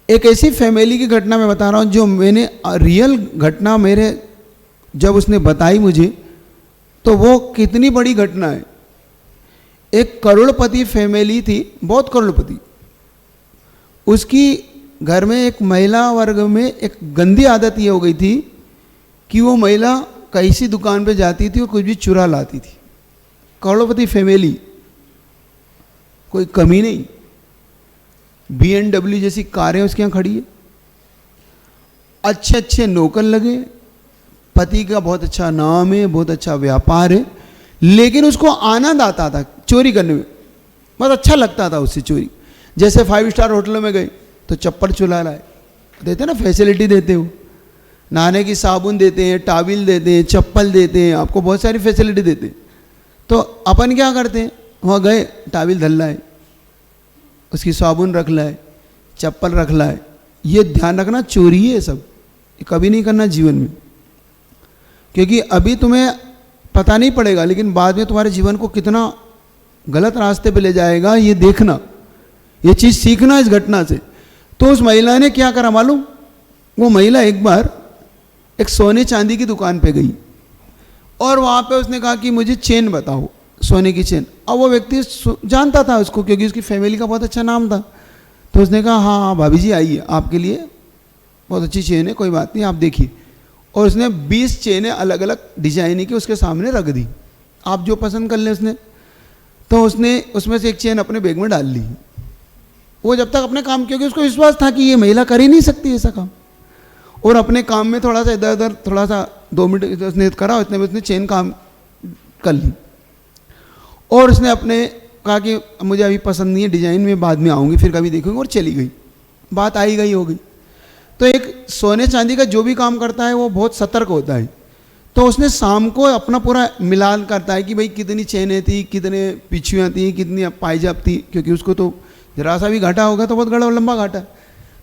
एक ऐसी फैमिली की घटना मैं बता रहा हूँ जो मैंने रियल घटना, मेरे जब उसने बताई मुझे तो वो कितनी बड़ी घटना है। एक करोड़पति फैमिली थी, बहुत करोड़पति, उसकी घर में एक महिला वर्ग में एक गंदी आदत ये हो गई थी कि वो महिला कैसी दुकान पे जाती थी और कुछ भी चुरा लाती थी। करोड़पति फैमिली, कोई कमी नहीं, BMW जैसी कारें उसके यहाँ खड़ी है, अच्छे अच्छे नौकर लगे, पति का बहुत अच्छा नाम है, बहुत अच्छा व्यापार है, लेकिन उसको आनंद आता था चोरी करने में, बहुत अच्छा लगता था उससे चोरी। जैसे 5 स्टार होटलों में गए, तो चप्पल चुला लाए, देते ना, फैसिलिटी देते हो, नहाने की साबुन देते हैं, टाविल देते हैं, चप्पल देते हैं, आपको बहुत सारी फैसिलिटी देते हैं। तो अपन क्या करते हैं, वहाँ गए, टाविल धल लाए, उसकी साबुन रख लाए, चप्पल रख लाए। ये ध्यान रखना, चोरी है सब, ये कभी नहीं करना जीवन में, क्योंकि अभी तुम्हें पता नहीं पड़ेगा, लेकिन बाद में तुम्हारे जीवन को कितना गलत रास्ते पे ले जाएगा, ये देखना, ये चीज़ सीखना इस घटना से। तो उस महिला ने क्या करा मालूम, वो महिला एक बार एक सोने चांदी की दुकान पे गई और वहाँ पे उसने कहा कि मुझे चेन बताओ, सोने की चेन। अब वो व्यक्ति जानता था उसको, क्योंकि उसकी फैमिली का बहुत अच्छा नाम था। तो उसने कहा हाँ हाँ भाभी जी आइए, आपके लिए बहुत अच्छी चेन है, कोई बात नहीं, आप देखिए। और उसने 20 चेनें अलग अलग डिजाइन की उसके सामने रख दी, आप जो पसंद कर लें उसने। तो उसने उसमें से एक चेन अपने बैग में डाल ली। वो जब तक अपने काम, क्योंकि उसको विश्वास था कि ये महिला कर ही नहीं सकती ऐसा काम, और अपने काम में थोड़ा सा इधर उधर, थोड़ा सा 2 मिनट उसने करा, इतने में उसने चेन काम कर ली। और उसने अपने कहा कि मुझे अभी पसंद नहीं है डिजाइन, में बाद में आऊँगी, फिर कभी देखूँगी, और चली गई। बात आई गई हो गई। तो एक सोने चांदी का जो भी काम करता है वो बहुत सतर्क होता है। तो उसने शाम को अपना पूरा मिलान करता है कि भाई कितनी चेनें थी, कितने पिछुआँ थी, कितनी पायजाब थी, क्योंकि उसको तो जरा सा भी घाटा होगा तो बहुत बड़ा लंबा घाटा।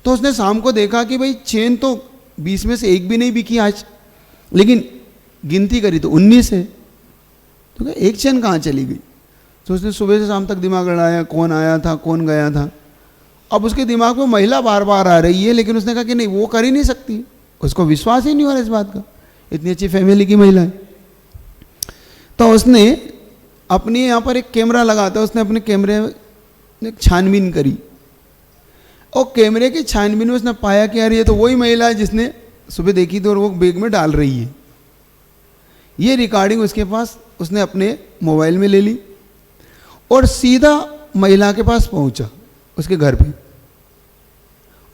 तो उसने शाम को देखा कि भाई चेन तो 20 में से एक भी नहीं बिकी आज, लेकिन गिनती करी तो 19 है, तो क्या एक चेन कहाँ चली गई। तो उसने सुबह से शाम तक दिमाग लड़ाया, कौन आया था, कौन गया था। अब उसके दिमाग में महिला बार बार आ रही है, लेकिन उसने कहा कि नहीं, वो कर ही नहीं सकती, उसको विश्वास ही नहीं हो रहा इस बात का, इतनी अच्छी फैमिली की महिला है। तो उसने अपने यहाँ पर एक कैमरा लगा था, उसने अपने कैमरे में छानबीन करी, और कैमरे की छानबीन में उसने पाया कि यार ये तो वही महिला है जिसने सुबह देखी थी और वो बैग में डाल रही है। ये रिकॉर्डिंग उसके पास, उसने अपने मोबाइल में ले ली और सीधा महिला के पास पहुंचा, उसके घर पे।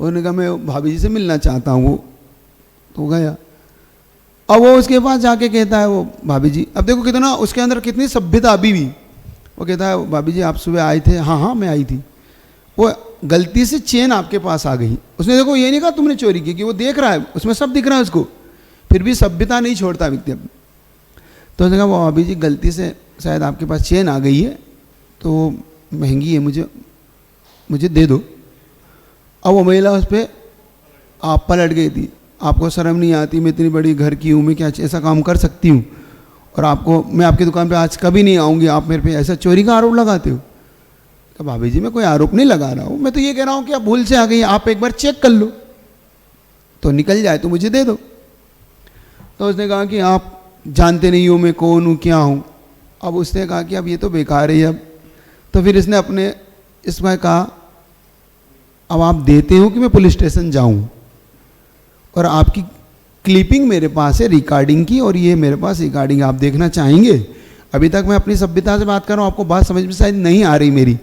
उन्होंने कहा मैं भाभी जी से मिलना चाहता हूँ। वो तो गया, अब वो उसके पास जाके कहता है, वो भाभी जी, अब देखो कितना उसके अंदर कितनी सभ्यता अभी भी। वो कहता है भाभी जी आप सुबह आए थे, हाँ हाँ मैं आई थी, वो गलती से चेन आपके पास आ गई। उसने देखो ये नहीं कहा तुमने चोरी की, कि वो देख रहा है, उसमें सब दिख रहा है उसको, फिर भी सभ्यता नहीं छोड़ता व्यक्ति। तो उसने कहा वो भाभी जी गलती से शायद आपके पास चेन आ गई है, तो महंगी है, मुझे दे दो। अब वो महिला उस पर आप पलट गई थी, आपको शर्म नहीं आती, मैं इतनी बड़ी घर की हूँ, मैं क्या ऐसा काम कर सकती हूँ, और आपको, मैं आपकी दुकान पे आज कभी नहीं आऊँगी, आप मेरे पे ऐसा चोरी का आरोप लगाते हो। तो भाभी जी मैं कोई आरोप नहीं लगा रहा हूँ, मैं तो ये कह रहा हूँ कि आप भूल से आ गई, आप एक बार चेक कर लो, तो निकल जाए तो मुझे दे दो। तो उसने कहा कि आप जानते नहीं हो मैं कौन हूँ, क्या हूँ। अब उसने कहा कि अब ये तो बेकार है अब। तो फिर इसने अपने इसमें कहा अब आप देते हो कि मैं पुलिस स्टेशन जाऊं, और आपकी क्लिपिंग मेरे पास है रिकॉर्डिंग की, और ये मेरे पास रिकॉर्डिंग आप देखना चाहेंगे। अभी तक मैं अपनी सभ्यता से बात कर रहा हूँ, आपको बात समझ में शायद नहीं आ रही मेरी,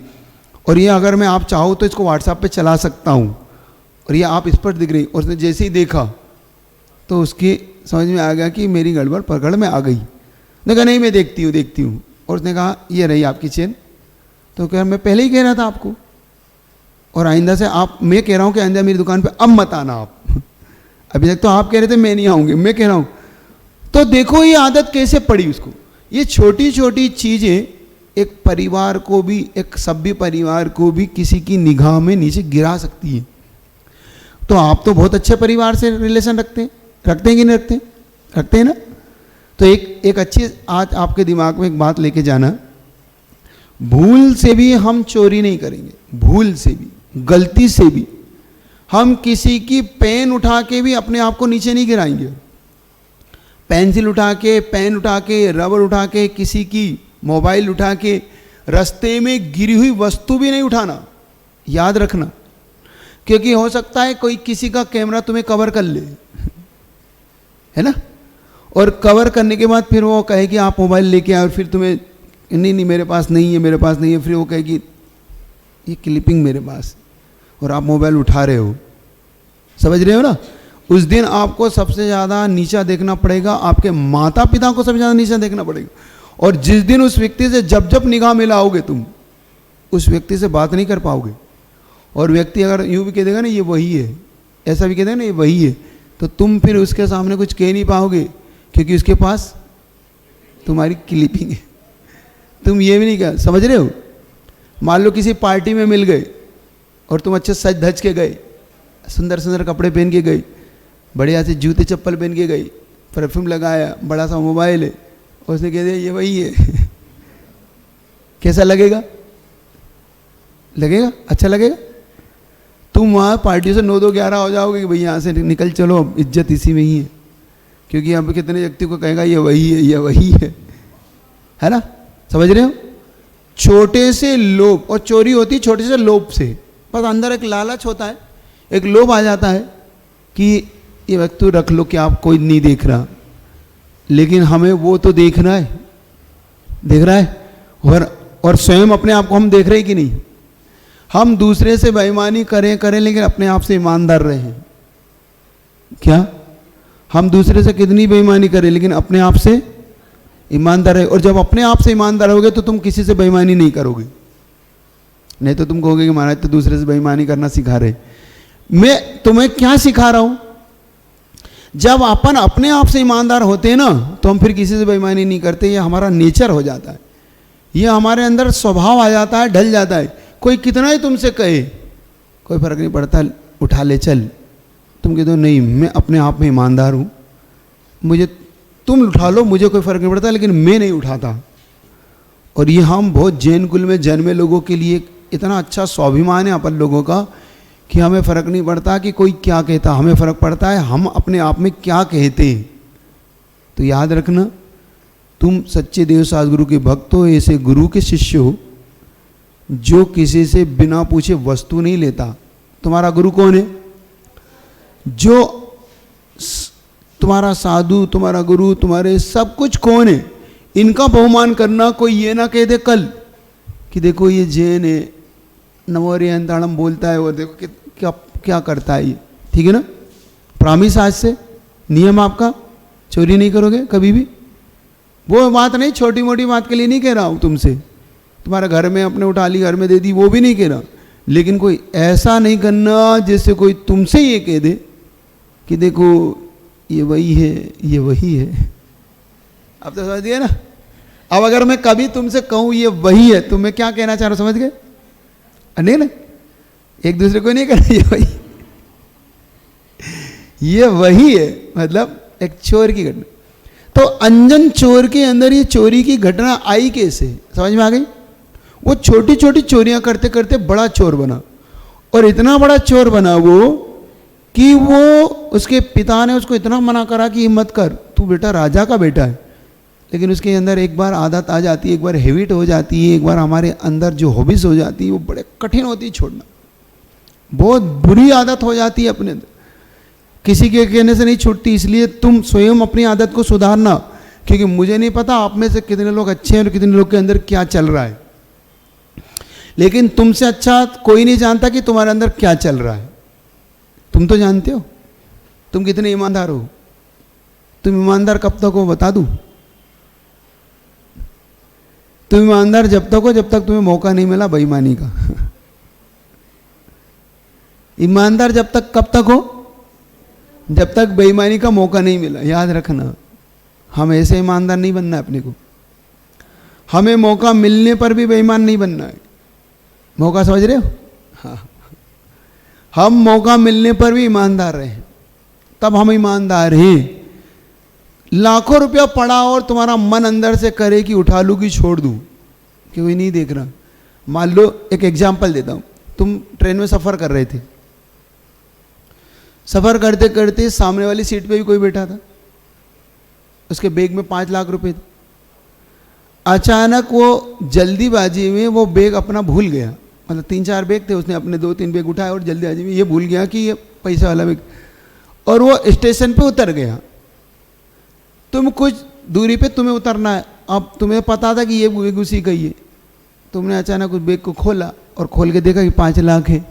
और ये अगर मैं आप चाहो तो इसको व्हाट्सएप पे चला सकता हूँ, और ये आप इस पर दिख रही। और उसने जैसे ही देखा तो उसकी समझ में आ गया कि मेरी गड़बड़ पकड़ में आ गई। उसने कहा नहीं मैं देखती हूँ। और उसने कहा ये रही आपकी चेन। तो कह मैं पहले ही कह रहा था आपको, और आइंदा से आप, मैं कह रहा हूँ कि आइंदा मेरी दुकान पे अब मत आना आप। अभी तक तो आप कह रहे थे मैं नहीं आऊँगी, मैं कह रहा हूँ। तो देखो ये आदत कैसे पड़ी उसको। ये छोटी छोटी चीज़ें एक परिवार को भी, एक सभ्य परिवार को भी किसी की निगाह में नीचे गिरा सकती है। तो आप तो बहुत अच्छे परिवार से रिलेशन रखते हैं कि नहीं रखते? रखते हैं ना। तो एक अच्छी, आज आपके दिमाग में एक बात लेके जाना, भूल से भी हम चोरी नहीं करेंगे, भूल से भी, गलती से भी हम किसी की पेन उठा के भी अपने आप को नीचे नहीं गिराएंगे। पेंसिल उठा के, पेन उठा के, रबर उठा के, किसी की मोबाइल उठा के, रास्ते में गिरी हुई वस्तु भी नहीं उठाना, याद रखना। क्योंकि हो सकता है कोई किसी का कैमरा तुम्हें कवर कर ले, है ना, और कवर करने के बाद फिर वो कहे कि आप मोबाइल लेके आए, और फिर तुम्हें नहीं मेरे पास नहीं है, फिर वो कहेगी ये क्लिपिंग मेरे पास, और आप मोबाइल उठा रहे हो, समझ रहे हो ना। उस दिन आपको सबसे ज़्यादा नीचा देखना पड़ेगा, आपके माता पिता को सबसे ज़्यादा नीचा देखना पड़ेगा। और जिस दिन उस व्यक्ति से जब निगाह मिलाओगे तुम, उस व्यक्ति से बात नहीं कर पाओगे, और व्यक्ति अगर यूँ भी कह देगा ना ये वही है, ऐसा भी कह देगा ना ये वही है, तो तुम फिर उसके सामने कुछ कह नहीं पाओगे, क्योंकि उसके पास तुम्हारी क्लिपिंग है। तुम ये भी नहीं कह, समझ रहे हो? मान लो किसी पार्टी में मिल गए और तुम अच्छे सज धज के गए, सुंदर सुंदर कपड़े पहन के गए, बढ़िया से जूते चप्पल पहन के गए, परफ्यूम लगाया, बड़ा सा मोबाइल है, उसने कह दिया ये वही है कैसा लगेगा? लगेगा? अच्छा लगेगा? तुम वहाँ पार्टी से 9-2-11 हो जाओगे कि भाई यहाँ से निकल चलो, अब इज्जत इसी में ही है, क्योंकि अब कितने व्यक्ति को कहेगा ये वही है, ये वही है ना? समझ रहे हो? छोटे से लोभ, और चोरी होती छोटे से लोभ से, बस अंदर एक लालच होता है, एक लोभ आ जाता है कि ये वस्तु रख लो कि आप कोई नहीं देख रहा, लेकिन हमें वो तो देखना है, देख रहा है, और स्वयं अपने आप को हम देख रहे हैं कि नहीं? हम दूसरे से बेईमानी करें लेकिन अपने आप से ईमानदार रहें। क्या हम दूसरे से कितनी बेईमानी करें लेकिन अपने आप से ईमानदार रहे, और जब अपने आप से ईमानदार होगे तो तुम किसी से बेईमानी नहीं करोगे, नहीं तो तुम कहोगे कि महाराज तो दूसरे से बेईमानी करना सिखा रहे। मैं तुम्हें क्या सिखा रहा हूं? जब अपन अपने आप से ईमानदार होते हैं ना तो हम फिर किसी से बेईमानी नहीं करते, ये हमारा नेचर हो जाता है, ये हमारे अंदर स्वभाव आ जाता है, ढल जाता है। कोई कितना ही तुमसे कहे कोई फर्क नहीं पड़ता, उठा ले चल, तुम कह दो नहीं मैं अपने आप में ईमानदार हूँ, मुझे तुम उठा लो, मुझे कोई फर्क नहीं पड़ता, लेकिन मैं नहीं उठाता। और ये हम बहुत जैन कुल में जन्मे लोगों के लिए इतना अच्छा स्वाभिमान है अपन लोगों का कि हमें फ़र्क नहीं पड़ता कि कोई क्या कहता, हमें फ़र्क पड़ता है हम अपने आप में क्या कहते हैं। तो याद रखना, तुम सच्चे देव सद्गुरु के भक्त हो, ऐसे गुरु के शिष्य हो जो किसी से बिना पूछे वस्तु नहीं लेता। तुम्हारा गुरु कौन है? जो तुम्हारा साधु, तुम्हारा गुरु, तुम्हारे सब कुछ कौन है? इनका बहुमान करना। कोई ये ना कह दे कल कि देखो ये जैन है, नवोरी अंताड़म बोलता है, वो देखो क्या क्या करता है ये, ठीक है ना? प्रॉमिस आज से, नियम आपका, चोरी नहीं करोगे कभी भी। वो बात नहीं, छोटी मोटी बात के लिए नहीं कह रहा हूँ तुमसे, तुम्हारे घर में अपने उठा ली, घर में दे दी, वो भी नहीं कह रहा, लेकिन कोई ऐसा नहीं करना जैसे कोई तुमसे ये कह दे कि देखो ये वही है, ये वही है। अब तो समझ गए ना? अब अगर मैं कभी तुमसे कहूँ ये वही है, तो मैं क्या कहना चाह रहा हूँ, समझ गए? नहीं ना, एक दूसरे को नहीं कहना ये वही, ये वही है, मतलब एक चोर की घटना। तो अंजन चोर के अंदर ये चोरी की घटना आई कैसे, समझ में आ गई? वो छोटी छोटी चोरियां करते करते बड़ा चोर बना, और इतना बड़ा चोर बना वो कि वो उसके पिता ने उसको इतना मना करा कि मत कर, तू बेटा राजा का बेटा है। लेकिन उसके अंदर एक बार आदत आ जाती है, एक बार हैबिट हो जाती है, एक बार हमारे अंदर जो हॉबीज हो जाती है वो बड़े कठिन होती है छोड़ना, बहुत बुरी आदत हो जाती है अपने अंदर, किसी के कहने से नहीं छूटती। इसलिए तुम स्वयं अपनी आदत को सुधारना, क्योंकि मुझे नहीं पता आप में से कितने लोग अच्छे हैं और कितने लोग के अंदर क्या चल रहा है, लेकिन तुमसे अच्छा कोई नहीं जानता कि तुम्हारे अंदर क्या चल रहा है। तुम तो जानते हो तुम कितने ईमानदार हो। तुम ईमानदार कब तक हो बता दूं? तुम ईमानदार जब तक हो जब तक तुम्हें मौका नहीं मिला बेईमानी का। ईमानदार जब तक कब तक हो? जब तक बेईमानी का मौका नहीं मिला। याद रखना, हम ऐसे ईमानदार नहीं बनना है अपने को, हमें मौका मिलने पर भी बेईमान नहीं बनना है। मौका समझ रहे हो? हाँ, हम मौका मिलने पर भी ईमानदार रहें, तब हम ईमानदार हैं। लाखों रुपया पड़ा और तुम्हारा मन अंदर से करे कि उठा लूँ कि छोड़ दूँ, कि कोई नहीं देख रहा। मान लो एक एग्जाम्पल देता हूँ, तुम ट्रेन में सफ़र कर रहे थे, सफ़र करते करते सामने वाली सीट पे भी कोई बैठा था, उसके बैग में 5 लाख रुपए थे। अचानक वो जल्दीबाजी में वो बैग अपना भूल गया, मतलब 3-4 बैग थे, उसने अपने 2-3 बैग उठाए और जल्दीबाजी में ये भूल गया कि ये पैसा वाला बैग, और वो स्टेशन पे उतर गया। तुम कुछ दूरी पे तुम्हें उतरना है, अब तुम्हें पता था कि ये बैग उसी का ही है, तुमने अचानक उस बैग को खोला और खोल के देखा कि 5 लाख है।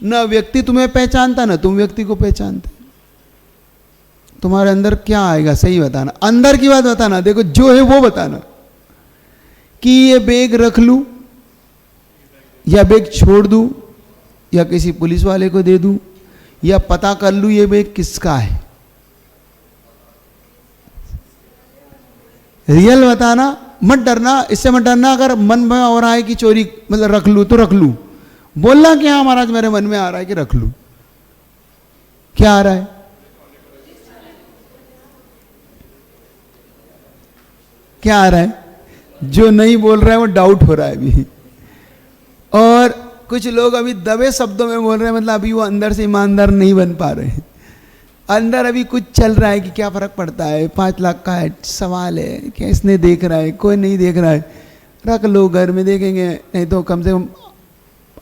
ना व्यक्ति तुम्हें पहचानता ना तुम व्यक्ति को पहचानते। तुम्हारे अंदर क्या आएगा सही बताना, अंदर की बात बताना, देखो जो है वो बताना कि ये बैग रख लूं या बैग छोड़ दूं या किसी पुलिस वाले को दे दूं, या पता कर लूं ये बैग किसका है? रियल बताना, मत डरना, इससे मत डरना। अगर मन में हो रहा है कि चोरी मतलब रख लूं तो रख लूं, बोलना कि हाँ महाराज मेरे मन में आ रहा है कि रख लूं। क्या आ रहा है? क्या आ रहा है? जो नहीं बोल रहा है वो डाउट हो रहा है अभी। और कुछ लोग अभी दबे शब्दों में बोल रहे हैं, मतलब अभी वो अंदर से ईमानदार नहीं बन पा रहे हैं। अंदर अभी कुछ चल रहा है कि क्या फर्क पड़ता है, 5 लाख का है, सवाल है क्या इसने देख रहा है, कोई नहीं देख रहा है, रख लो, घर में देखेंगे, नहीं तो कम से कम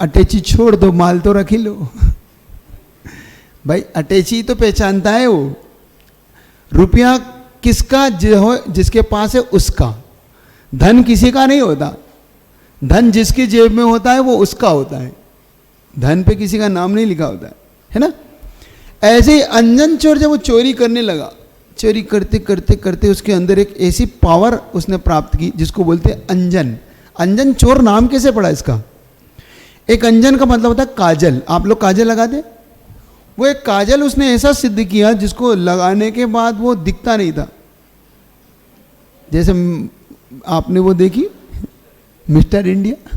अटैची छोड़ दो, माल तो रख ही लो। भाई अटैची तो पहचानता है वो, रुपया किसका जो हो, जिसके पास है उसका। धन किसी का नहीं होता, धन जिसकी जेब में होता है वो उसका होता है। धन पे किसी का नाम नहीं लिखा होता है ना। ऐसे ही अंजन चोर जब वो चोरी करने लगा, चोरी करते करते करते उसके अंदर एक ऐसी पावर उसने प्राप्त की जिसको बोलते हैं अंजन। अंजन चोर नाम कैसे पड़ा इसका? एक अंजन का मतलब होता है काजल। आप लोग काजल लगाते? वो एक काजल उसने ऐसा सिद्ध किया जिसको लगाने के बाद वो दिखता नहीं था। जैसे आपने वो देखी मिस्टर इंडिया,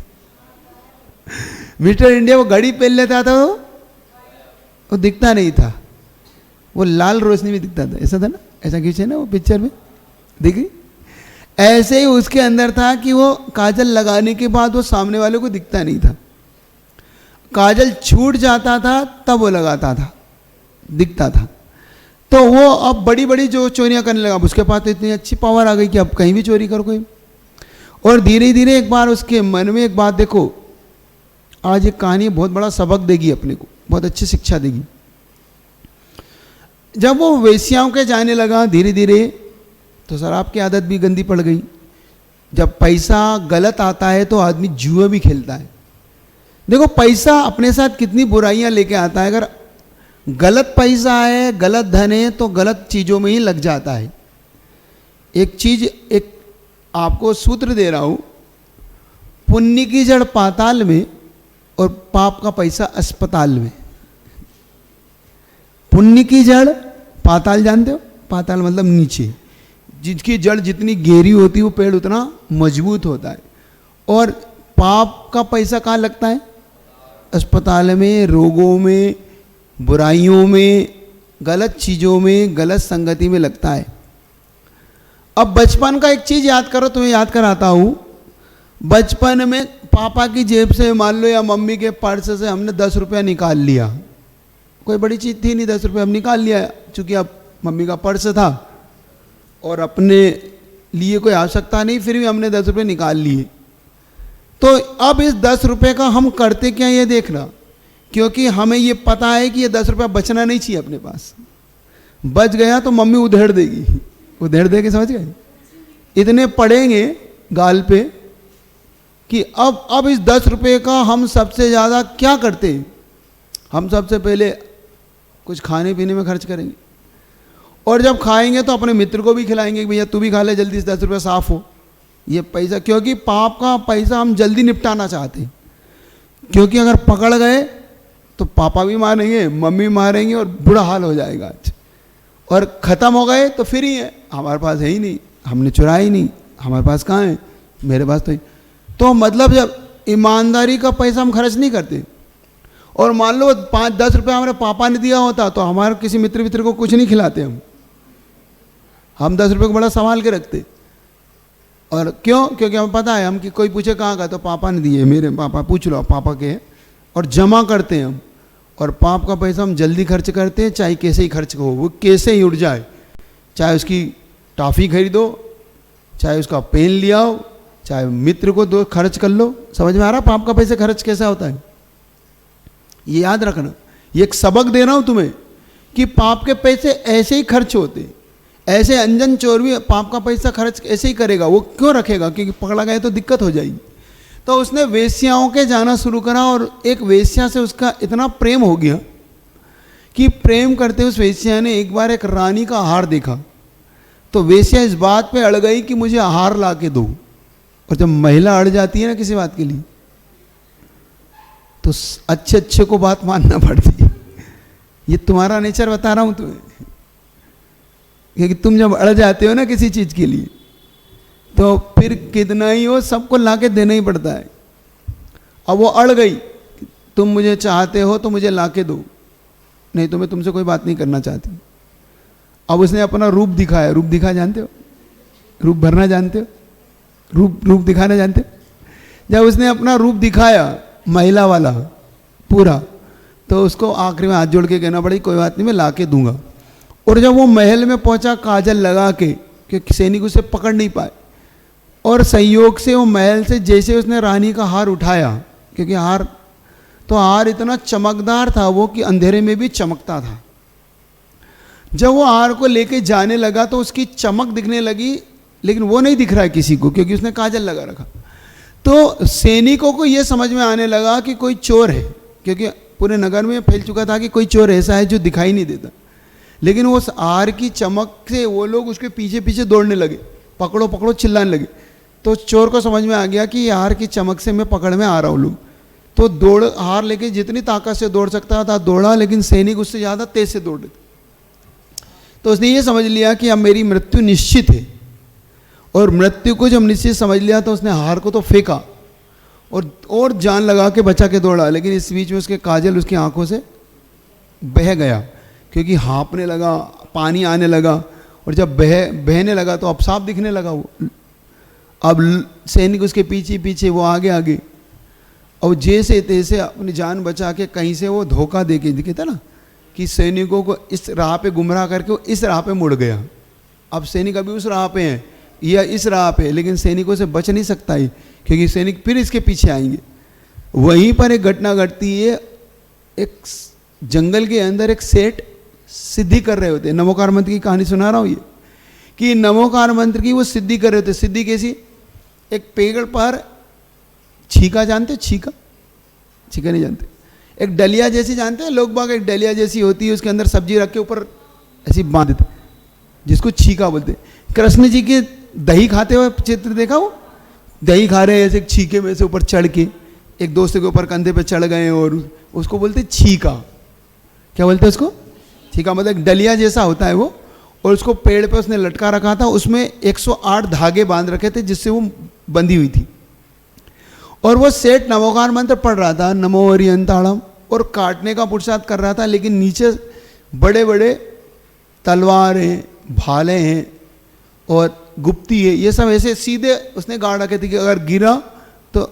मिस्टर इंडिया वो घड़ी पहन लेता था, वो दिखता नहीं था, वो लाल रोशनी में दिखता था, ऐसा था ना, ऐसा खींचे ना वो पिक्चर में, देखी? ऐसे ही उसके अंदर था कि वो काजल लगाने के बाद वो सामने वाले को दिखता नहीं था। काजल छूट जाता था तब वो लगाता था, दिखता था। तो वो अब बड़ी बड़ी जो चोरियां करने लगा, उसके पास तो इतनी अच्छी पावर आ गई कि अब कहीं भी चोरी कर कोई। और धीरे धीरे एक बार उसके मन में एक बात, देखो आज एक कहानी बहुत बड़ा सबक देगी अपने को, बहुत अच्छी शिक्षा देगी। जब वो वेश्याओं के जाने लगा धीरे धीरे, तो शराब की आदत भी गंदी पड़ गई। जब पैसा गलत आता है तो आदमी जुआ भी खेलता है। देखो पैसा अपने साथ कितनी बुराइयां लेके आता है। अगर गलत पैसा है, गलत धन है, तो गलत चीज़ों में ही लग जाता है। एक चीज, एक आपको सूत्र दे रहा हूं, पुण्य की जड़ पाताल में और पाप का पैसा अस्पताल में। पुण्य की जड़ पाताल जानते हो? पाताल मतलब नीचे, जिसकी जड़ जितनी गहरी होती है वो पेड़ उतना मजबूत होता है। और पाप का पैसा कहाँ लगता है? अस्पताल में, रोगों में, बुराइयों में, गलत चीज़ों में, गलत संगति में लगता है। अब बचपन का एक चीज़ याद करो, तुम्हें याद कराता हूँ। बचपन में पापा की जेब से मान लो या मम्मी के पर्स से हमने 10 रुपया निकाल लिया, कोई बड़ी चीज़ थी नहीं, 10 रुपया हम निकाल लिया, चूँकि अब मम्मी का पर्स था और अपने लिए कोई आवश्यकता नहीं, फिर भी हमने 10 रुपये निकाल लिए। तो अब इस 10 रुपये का हम करते क्या ये देखना, क्योंकि हमें ये पता है कि ये 10 रुपया बचना नहीं चाहिए अपने पास। बच गया तो मम्मी उधेड़ देगी, उधेड़ देगी, समझ गए? इतने पड़ेंगे गाल पे कि अब इस 10 रुपये का हम सबसे ज़्यादा क्या करते हैं? हम सबसे पहले कुछ खाने पीने में खर्च करेंगे, और जब खाएंगे तो अपने मित्र को भी खिलाएंगे कि भैया तू भी खा ले, जल्दी से 10 रुपये साफ हो। ये पैसा, क्योंकि पाप का पैसा हम जल्दी निपटाना चाहते हैं, क्योंकि अगर पकड़ गए तो पापा भी मारेंगे, मम्मी मारेंगे और बुरा हाल हो जाएगा। और ख़त्म हो गए तो फिर ही है, हमारे पास है ही नहीं, हमने चुराया ही नहीं, हमारे पास कहाँ है, मेरे पास तो मतलब जब ईमानदारी का पैसा हम खर्च नहीं करते, और मान लो 5-10 रुपये हमारे पापा ने दिया होता तो हमारे किसी मित्र को कुछ नहीं खिलाते हम 10 रुपये को बड़ा संभाल के रखते। और क्यों? क्योंकि हमें पता है, हम कि कोई पूछे कहाँ का, तो पापा ने दिए, मेरे पापा, पूछ लो पापा के, और जमा करते हैं हम। और पाप का पैसा हम जल्दी खर्च करते हैं, चाहे कैसे ही खर्च हो, वो कैसे ही उड़ जाए, चाहे उसकी टॉफ़ी खरीदो, चाहे उसका पेन लिया हो, चाहे मित्र को दो, खर्च कर लो। समझ में आ रहा पाप का पैसे खर्च कैसा होता है? ये याद रखना, ये एक सबक दे रहा हूं तुम्हें कि पाप के पैसे ऐसे ही खर्च होते। ऐसे अंजन चोर भी पाप का पैसा खर्च ऐसे ही करेगा। वो क्यों रखेगा? क्योंकि पकड़ा गया तो दिक्कत हो जाएगी। तो उसने वेश्याओं के जाना शुरू करा, और एक वेश्या से उसका इतना प्रेम हो गया कि प्रेम करते उस वेश्या ने एक बार एक रानी का हार देखा, तो वेश्या इस बात पे अड़ गई कि मुझे हार ला के दो। और जब महिला अड़ जाती है ना किसी बात के लिए, तो अच्छे अच्छे को बात मानना पड़ती है। ये तुम्हारा नेचर बता रहा हूं तुम्हें, क्योंकि तुम जब अड़ जाते हो ना किसी चीज के लिए, तो फिर कितना ही हो सबको लाके देना ही पड़ता है। अब वो अड़ गई, तुम मुझे चाहते हो तो मुझे लाके दो, नहीं तो मैं तुमसे कोई बात नहीं करना चाहती। अब उसने अपना रूप दिखाया, रूप दिखा जानते हो, रूप भरना जानते हो, रूप दिखाना जानते हो। जब उसने अपना रूप दिखाया महिला वाला पूरा, तो उसको आखिरी में हाथ जोड़ के कहना पड़ी कोई बात नहीं मैं लाके दूंगा। और जब वो महल में पहुंचा काजल लगा के, क्योंकि सैनिक उसे पकड़ नहीं पाए, और संयोग से वो महल से जैसे उसने रानी का हार उठाया, क्योंकि हार इतना चमकदार था वो कि अंधेरे में भी चमकता था। जब वो हार को लेके जाने लगा तो उसकी चमक दिखने लगी, लेकिन वो नहीं दिख रहा है किसी को, क्योंकि उसने काजल लगा रखा। तो सैनिकों को ये समझ में आने लगा कि कोई चोर है, क्योंकि पूरे नगर में फैल चुका था कि कोई चोर ऐसा है जो दिखाई नहीं देता। लेकिन वो हार की चमक से वो लोग उसके पीछे पीछे दौड़ने लगे, पकड़ो पकड़ो चिल्लाने लगे। तो चोर को समझ में आ गया कि हार की चमक से मैं पकड़ में आ रहा हूँ लोग। तो हार लेके जितनी ताकत से दौड़ सकता था दौड़ा, लेकिन सैनिक उससे ज़्यादा तेज से दौड़े। तो उसने ये समझ लिया कि अब मेरी मृत्यु निश्चित है, और मृत्यु को जब निश्चित समझ लिया तो उसने हार को तो फेंका और जान लगा के बचा के दौड़ा। लेकिन इस बीच में उसके काजल उसकी आंखों से बह गया, क्योंकि हाँपने लगा, पानी आने लगा, और जब बहने लगा तो अब साफ दिखने लगा वो। अब सैनिक उसके पीछे पीछे, वो आगे आगे, और जैसे तैसे अपनी जान बचा के कहीं से वो धोखा दे के दिखे था ना कि सैनिकों को इस राह पे गुमराह करके वो इस राह पे मुड़ गया। अब सैनिक अभी उस राह पे हैं या इस राह पे, लेकिन सैनिकों से बच नहीं सकता ही, क्योंकि सैनिक फिर इसके पीछे आएंगे। वहीं पर एक घटना घटती है, एक जंगल के अंदर एक सेठ सिद्धि कर रहे होते हैं। नमोकार मंत्र की कहानी सुना रहा हूँ ये, कि नमोकार मंत्र की वो सिद्धि कर रहे होते। सिद्धि कैसी? एक पेड़ पर छीका जानते? छीका नहीं जानते? एक डलिया जैसी जानते हैं लोग बाग? एक डलिया जैसी होती है, उसके अंदर सब्जी रख के ऊपर ऐसी बांध देते, जिसको छीका बोलते हैं। कृष्ण जी के दही खाते हुए चित्र देखा? वो दही खा रहे हैं ऐसे छीके में से ऊपर चढ़ के, एक दोस्त के ऊपर कंधे पे चढ़ गए, और उसको बोलते छीका। क्या बोलते हैं उसको? छीका। मतलब डलिया जैसा होता है वो, और उसको पेड़ पे उसने लटका रखा था, उसमें 108 धागे बांध रखे थे जिससे वो बंधी हुई थी। और वो सेठ नमोकार मंत्र पढ़ रहा था, नमो हरियंताड़म, और काटने का पुरुषार्थ कर रहा था, लेकिन नीचे बड़े बड़े तलवार हैं, भाले हैं और गुप्ती है, ये सब ऐसे सीधे उसने गाड़ रखे थे कि अगर गिरा तो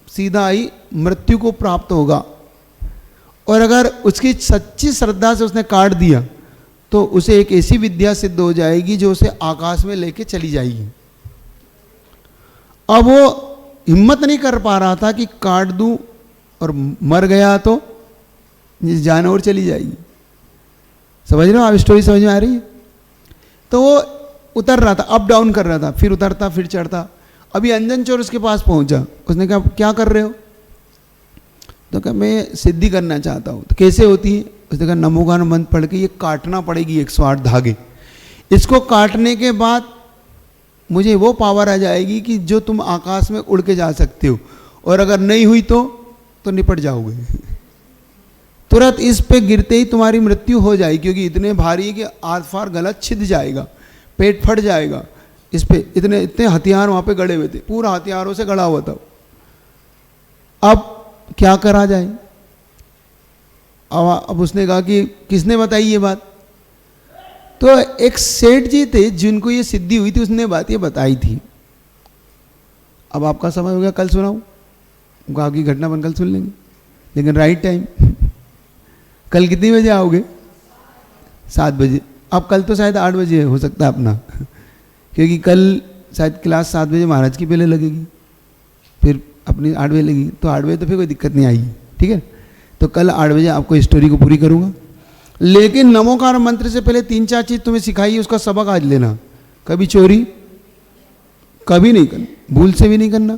सीधा ही मृत्यु को प्राप्त होगा, और अगर उसकी सच्ची श्रद्धा से उसने काट दिया तो उसे एक ऐसी विद्या सिद्ध हो जाएगी जो उसे आकाश में लेके चली जाएगी। अब वो हिम्मत नहीं कर पा रहा था कि काट दूं, और मर गया तो जान और चली जाएगी। समझ रहे हो आप? स्टोरी समझ में आ रही है? तो वो उतर रहा था, अप डाउन कर रहा था, फिर उतरता फिर चढ़ता। अभी अंजन चोर उसके पास पहुंचा, उसने कहा क्या कर रहे हो? तो कहा मैं सिद्धि करना चाहता हूँ। तो कैसे होती है? उसने कहा नमोकार मंत्र पढ़ के ये काटना पड़ेगी 108 धागे, इसको काटने के बाद मुझे वो पावर आ जाएगी कि जो तुम आकाश में उड़ के जा सकते हो, और अगर नहीं हुई तो निपट जाओगे। तुरंत इस पे गिरते ही तुम्हारी मृत्यु हो जाएगी, क्योंकि इतने भारी है कि आर फार गला छिद जाएगा, पेट फट जाएगा। इस पे इतने हथियार वहाँ पे गड़े हुए थे, पूरा हथियारों से गड़ा हुआ था। अब क्या करा जाए? अब उसने कहा कि किसने बताई ये बात? तो एक सेठ जी थे जिनको ये सिद्धि हुई थी, उसने बात ये बताई थी। अब आपका समय हो गया, कल सुनाऊं? आगे घटना बन कल सुन लेंगे, लेकिन राइट टाइम। कल कितनी बजे आओगे? 7 बजे। अब कल तो शायद 8 बजे हो सकता है अपना, क्योंकि कल शायद क्लास 7 बजे महाराज की पहले लगेगी, फिर अपनी 8 बजे लगेगी, तो 8 बजे तो फिर कोई दिक्कत नहीं आएगी। ठीक है, तो कल 8 बजे आपको स्टोरी को पूरी करूँगा। लेकिन नमोकार मंत्र से पहले 3-4 चीज़ तुम्हें सिखाई है, उसका सबक आज लेना। कभी चोरी कभी नहीं करना, भूल से भी नहीं करना।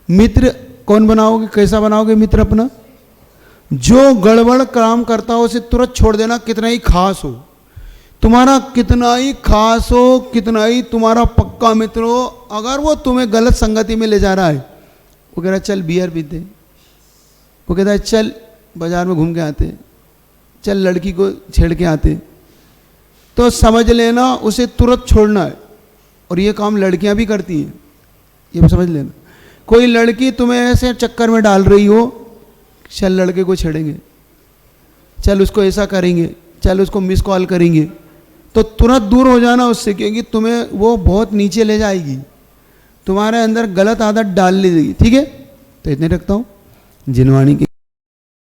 मित्र कौन बनाओगे, कैसा बनाओगे मित्र अपना? जो गड़बड़ काम करता हो उसे तुरंत छोड़ देना, कितना ही खास हो तुम्हारा, कितना ही खास हो, कितना ही तुम्हारा पक्का मित्र हो, अगर वो तुम्हें गलत संगति में ले जा रहा है, वो कह रहा चल बियर पीते, वो कहता है चल बाजार में घूम के आते, चल लड़की को छेड़ के आते, तो समझ लेना उसे तुरंत छोड़ना है। और ये काम लड़कियां भी करती हैं, ये समझ लेना। कोई लड़की तुम्हें ऐसे चक्कर में डाल रही हो, चल लड़के को छेड़ेंगे, चल उसको ऐसा करेंगे, चल उसको मिस कॉल करेंगे, तो तुरंत दूर हो जाना उससे, क्योंकि तुम्हें वो बहुत नीचे ले जाएगी, तुम्हारे अंदर गलत आदत डाल ले देगी। ठीक है, तो इतने रखता हूँ। जिनवाणी की